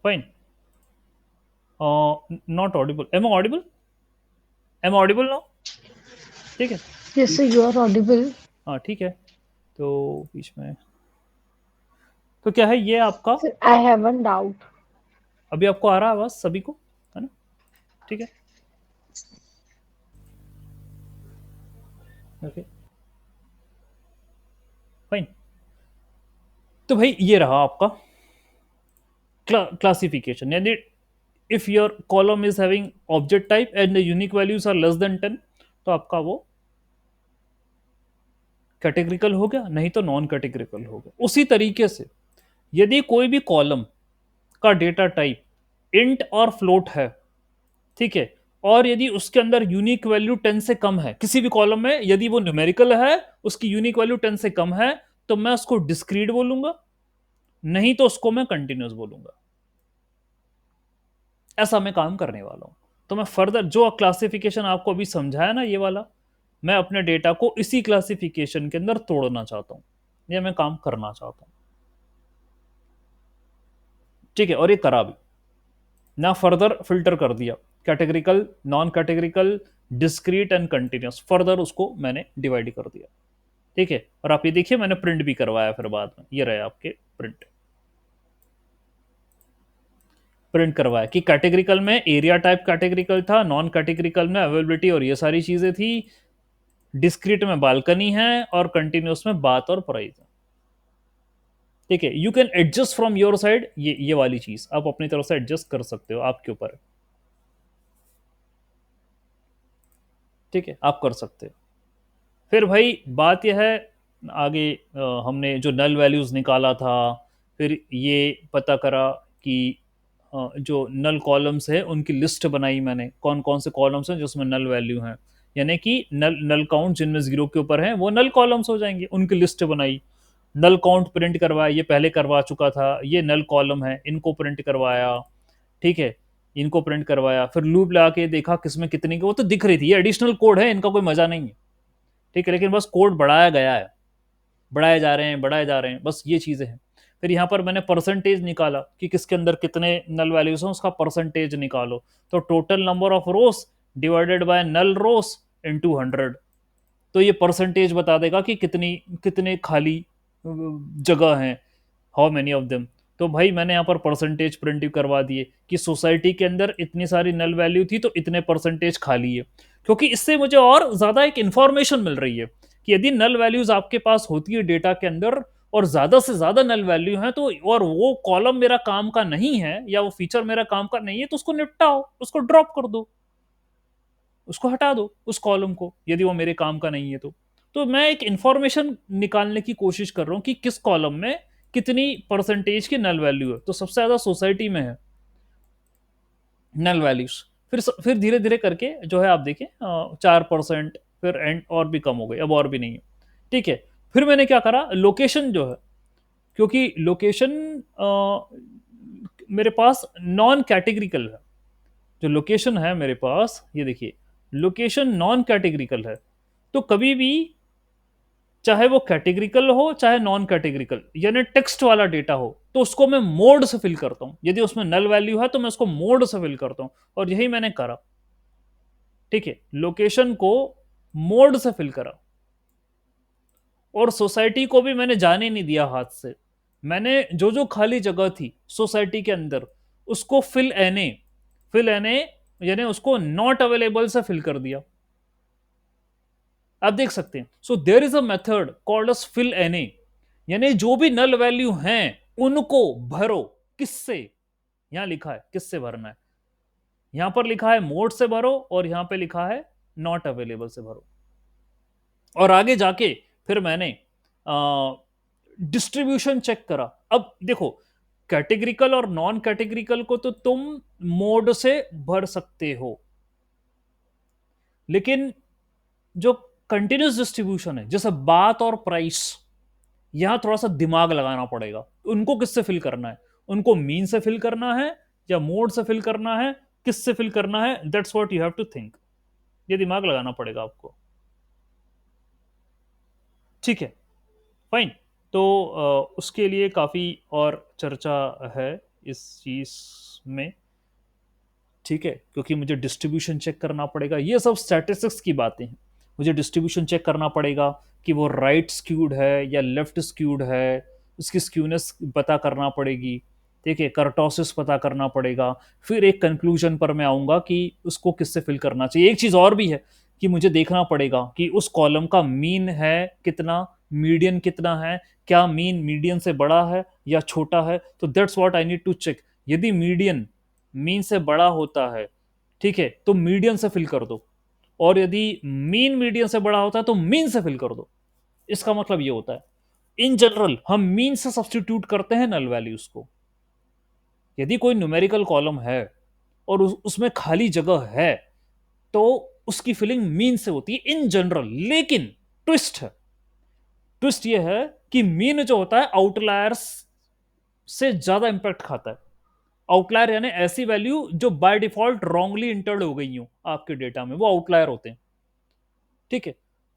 fine. Not Audible, am audible, am audible now? ठीक है, Yes, sir, you are audible. हाँ ठीक है। तो बीच में तो क्या है ये आपका? Sir, I have one doubt. अभी आपको आ रहा है आवाज सभी को, है ना? ठीक है, ओके, फाइन। तो भाई ये रहा आपका क्लासिफिकेशन, यानी if your column is having object type and the unique values are less than 10, तो आपका वो कैटेगरिकल हो गया, नहीं तो नॉन कैटेगरिकल हो गया। उसी तरीके से यदि कोई भी कॉलम का डेटा टाइप इंट और फ्लोट है, ठीक है, और यदि उसके अंदर यूनिक वैल्यू 10 से कम है, किसी भी कॉलम में यदि वो न्यूमेरिकल है, उसकी यूनिक वैल्यू 10 से कम है, तो मैं उसको डिस्क्रीट बोलूंगा, नहीं तो उसको मैं कंटिन्यूस बोलूंगा। ऐसा मैं काम करने वाला हूं। तो मैं फर्दर जो क्लासिफिकेशन आपको अभी समझाया ना, ये वाला, मैं अपने डेटा को इसी क्लासिफिकेशन के अंदर तोड़ना चाहता हूं, ये मैं काम करना चाहता हूं। ठीक है, और ये करा भी ना, फर्दर फिल्टर कर दिया, categorical, non categorical, discrete and continuous, further उसको मैंने डिवाइड कर दिया। ठीक है, और आप ये देखिए मैंने प्रिंट भी करवाया फिर बाद में, ये रहे आपके प्रिंट, प्रिंट करवाया कि कैटेगरिकल में एरिया टाइप कैटेगरिकल था, नॉन कैटेगरिकल में अवेलेबिलिटी और ये सारी चीजें थी, डिस्क्रीट में बालकनी है, और कंटिन्यूस में बात और प्राइस है। ठीक है, you can adjust from your side, ये वाली चीज आप अपनी तरफ से एडजस्ट कर सकते हो, आपके ऊपर है। ठीक है, आप कर सकते हो। फिर भाई बात यह है, आगे हमने जो नल वैल्यूज निकाला था, फिर ये पता करा कि जो नल कॉलम्स है उनकी लिस्ट बनाई मैंने, कौन कौन से कॉलम्स हैं जिसमें नल वैल्यू हैं, यानी कि नल नल काउंट जिनमें जीरो के ऊपर है वो नल कॉलम्स हो जाएंगे, उनकी लिस्ट बनाई। नल काउंट प्रिंट करवाया, ये पहले करवा चुका था, ये नल कॉलम है, इनको प्रिंट करवाया। ठीक है, इनको प्रिंट करवाया, फिर लूप लगा के देखा किसमें कितनी की, वो तो दिख रही थी, ये एडिशनल कोड है, इनका कोई मजा नहीं है। ठीक है, लेकिन बस कोड बढ़ाया गया है, बढ़ाए जा रहे हैं, बढ़ाए जा रहे हैं, बस ये चीज़ें हैं। फिर यहाँ पर मैंने परसेंटेज निकाला कि किसके अंदर कितने नल वैल्यूज हैं, उसका परसेंटेज निकालो, तो total number of rows divided by null rows into 100, तो ये परसेंटेज बता देगा कि कितनी कितने खाली जगह हैं, हाउ मेनी ऑफ देम। तो भाई मैंने यहाँ पर परसेंटेज प्रिंट करवा दिए कि सोसाइटी के अंदर इतनी सारी नल वैल्यू थी तो इतने परसेंटेज खाली है, क्योंकि इससे मुझे और ज्यादा एक इंफॉर्मेशन मिल रही है कि यदि नल वैल्यूज आपके पास होती है डेटा के अंदर और ज्यादा से ज्यादा नल वैल्यू है, तो और वो कॉलम मेरा काम का नहीं है या वो फीचर मेरा काम का नहीं है, तो उसको निपटाओ, उसको ड्रॉप कर दो, उसको हटा दो उस कॉलम को, यदि वो मेरे काम का नहीं है तो मैं एक इंफॉर्मेशन निकालने की कोशिश कर रहा हूं कि किस कॉलम में कितनी परसेंटेज की नल वैल्यू है, तो सबसे ज्यादा सोसाइटी में है नल वैल्यूज। फिर धीरे धीरे करके जो है आप देखें 4%, फिर एंड और भी कम हो गई, अब और भी नहीं है। ठीक है, फिर मैंने क्या करा, लोकेशन जो है, क्योंकि लोकेशन मेरे पास नॉन कैटेगरिकल है, जो लोकेशन है मेरे पास, ये देखिए लोकेशन नॉन कैटेगरिकल है, तो कभी भी चाहे वो कैटेगरिकल हो चाहे नॉन कैटेगरिकल, यानी टेक्स्ट वाला डेटा हो, तो उसको मैं मोड से फिल करता हूं, यदि उसमें नल वैल्यू है तो मैं उसको मोड से फिल करता हूं, और यही मैंने करा। ठीक है, लोकेशन को मोड से फिल करा, और सोसाइटी को भी मैंने जाने नहीं दिया हाथ से, मैंने जो जो खाली जगह थी सोसाइटी के अंदर उसको फिल एने यानी उसको नॉट अवेलेबल से फिल कर दिया। आप देख सकते हैं, so there is a method called as fillna, यानी जो भी नल वैल्यू हैं उनको भरो। किससे? यहां लिखा है किससे भरना है, यहां पर लिखा है मोड से भरो, और यहां पे लिखा है नॉट अवेलेबल से भरो, और आगे जाके फिर मैंने डिस्ट्रीब्यूशन चेक करा। अब देखो, कैटेगरिकल और नॉन कैटेगरिकल को तो तुम मोड से भर सकते हो, लेकिन जो कंटिन्यूस डिस्ट्रीब्यूशन है, जैसे बात और प्राइस, यहां थोड़ा सा दिमाग लगाना पड़ेगा। उनको किससे फिल करना है? उनको मीन से फिल करना है या मोड से फिल करना है? किससे फिल करना है? That's what you have to think. ये दिमाग लगाना पड़ेगा आपको। ठीक है, फाइन। तो उसके लिए काफी और चर्चा है इस चीज में। ठीक है, क्योंकि मुझे डिस्ट्रीब्यूशन चेक करना पड़ेगा, ये सब स्टैटिस्टिक्स की बातें हैं। मुझे डिस्ट्रीब्यूशन चेक करना पड़ेगा कि वो राइट स्क्यूड है या लेफ्ट स्क्यूड है, उसकी स्क्यूनेस पता करना पड़ेगी। ठीक है, कर्टोसिस पता करना पड़ेगा। फिर एक कंक्लूजन पर मैं आऊंगा कि उसको किससे फिल करना चाहिए। एक चीज और भी है कि मुझे देखना पड़ेगा कि उस कॉलम का मीन है कितना, मीडियन कितना है, क्या मीन मीडियन से बड़ा है या छोटा है। तो that's what I need to check. यदि मीडियन मीन से बड़ा होता है, ठीक है, तो मीडियन से फिल कर दो। और यदि मीन मीडियन से बड़ा होता है तो मीन से फिल कर दो। इसका मतलब ये होता है, इन जनरल हम मीन से सब्सटीट्यूट करते हैं नल वैल्यूज को। यदि कोई न्यूमेरिकल कॉलम है और उसमें खाली जगह है, तो उसकी फिलिंग मीन से होती है इन जनरल। लेकिन ट्विस्ट है, ट्विस्ट ये है कि मीन जो होता है आउटलायर्स से ज्यादा इंपैक्ट खाता है। आउटलायर यानी ऐसी वैल्यू जो बाय डिफॉल्ट रॉन्गली इंटर्ड हो गई हो आपके डेटा में, वो आउटलायर होते हैं। ठीक है,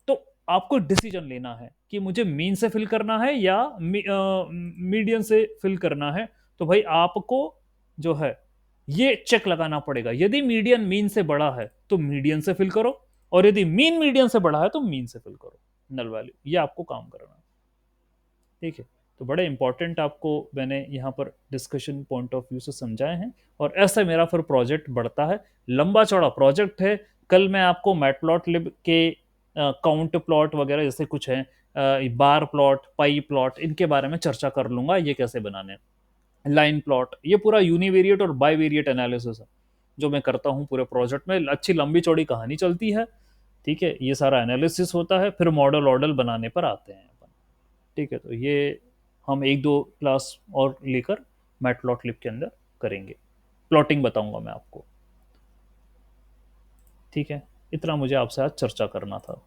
तो आपको डिसीजन लेना है कि मुझे मीन से फिल करना है या मीडियन से फिल करना है। तो भाई आपको जो है ये चेक लगाना पड़ेगा। यदि मीडियन मीन से बड़ा है तो मीडियन से फिल करो, और यदि मीन मीडियन से बड़ा है तो मीन से फिल करो नल वैल्यू। ये आपको काम करना है। ठीक है, तो बड़े इंपॉर्टेंट आपको मैंने यहाँ पर डिस्कशन पॉइंट ऑफ व्यू से समझाए हैं। और ऐसा मेरा फिर प्रोजेक्ट बढ़ता है। लंबा चौड़ा प्रोजेक्ट है। कल मैं आपको मैटप्लॉटलिब के काउंट प्लॉट वगैरह जैसे कुछ हैं, बार प्लॉट, पाई प्लॉट, इनके बारे में चर्चा कर लूंगा, ये कैसे बनाने हैं। लाइन प्लॉट, ये पूरा यूनिवेरिएट और बाईवेरिएट एनालिसिस है जो मैं करता हूँ पूरे प्रोजेक्ट में। अच्छी लंबी चौड़ी कहानी चलती है। ठीक है, ये सारा एनालिसिस होता है, फिर मॉडल वॉडल बनाने पर आते हैं अपन। ठीक है, तो ये हम एक दो क्लास और लेकर मैटप्लॉटलिब के अंदर करेंगे। प्लॉटिंग बताऊंगा मैं आपको। ठीक है, इतना मुझे आपसे आज चर्चा करना था।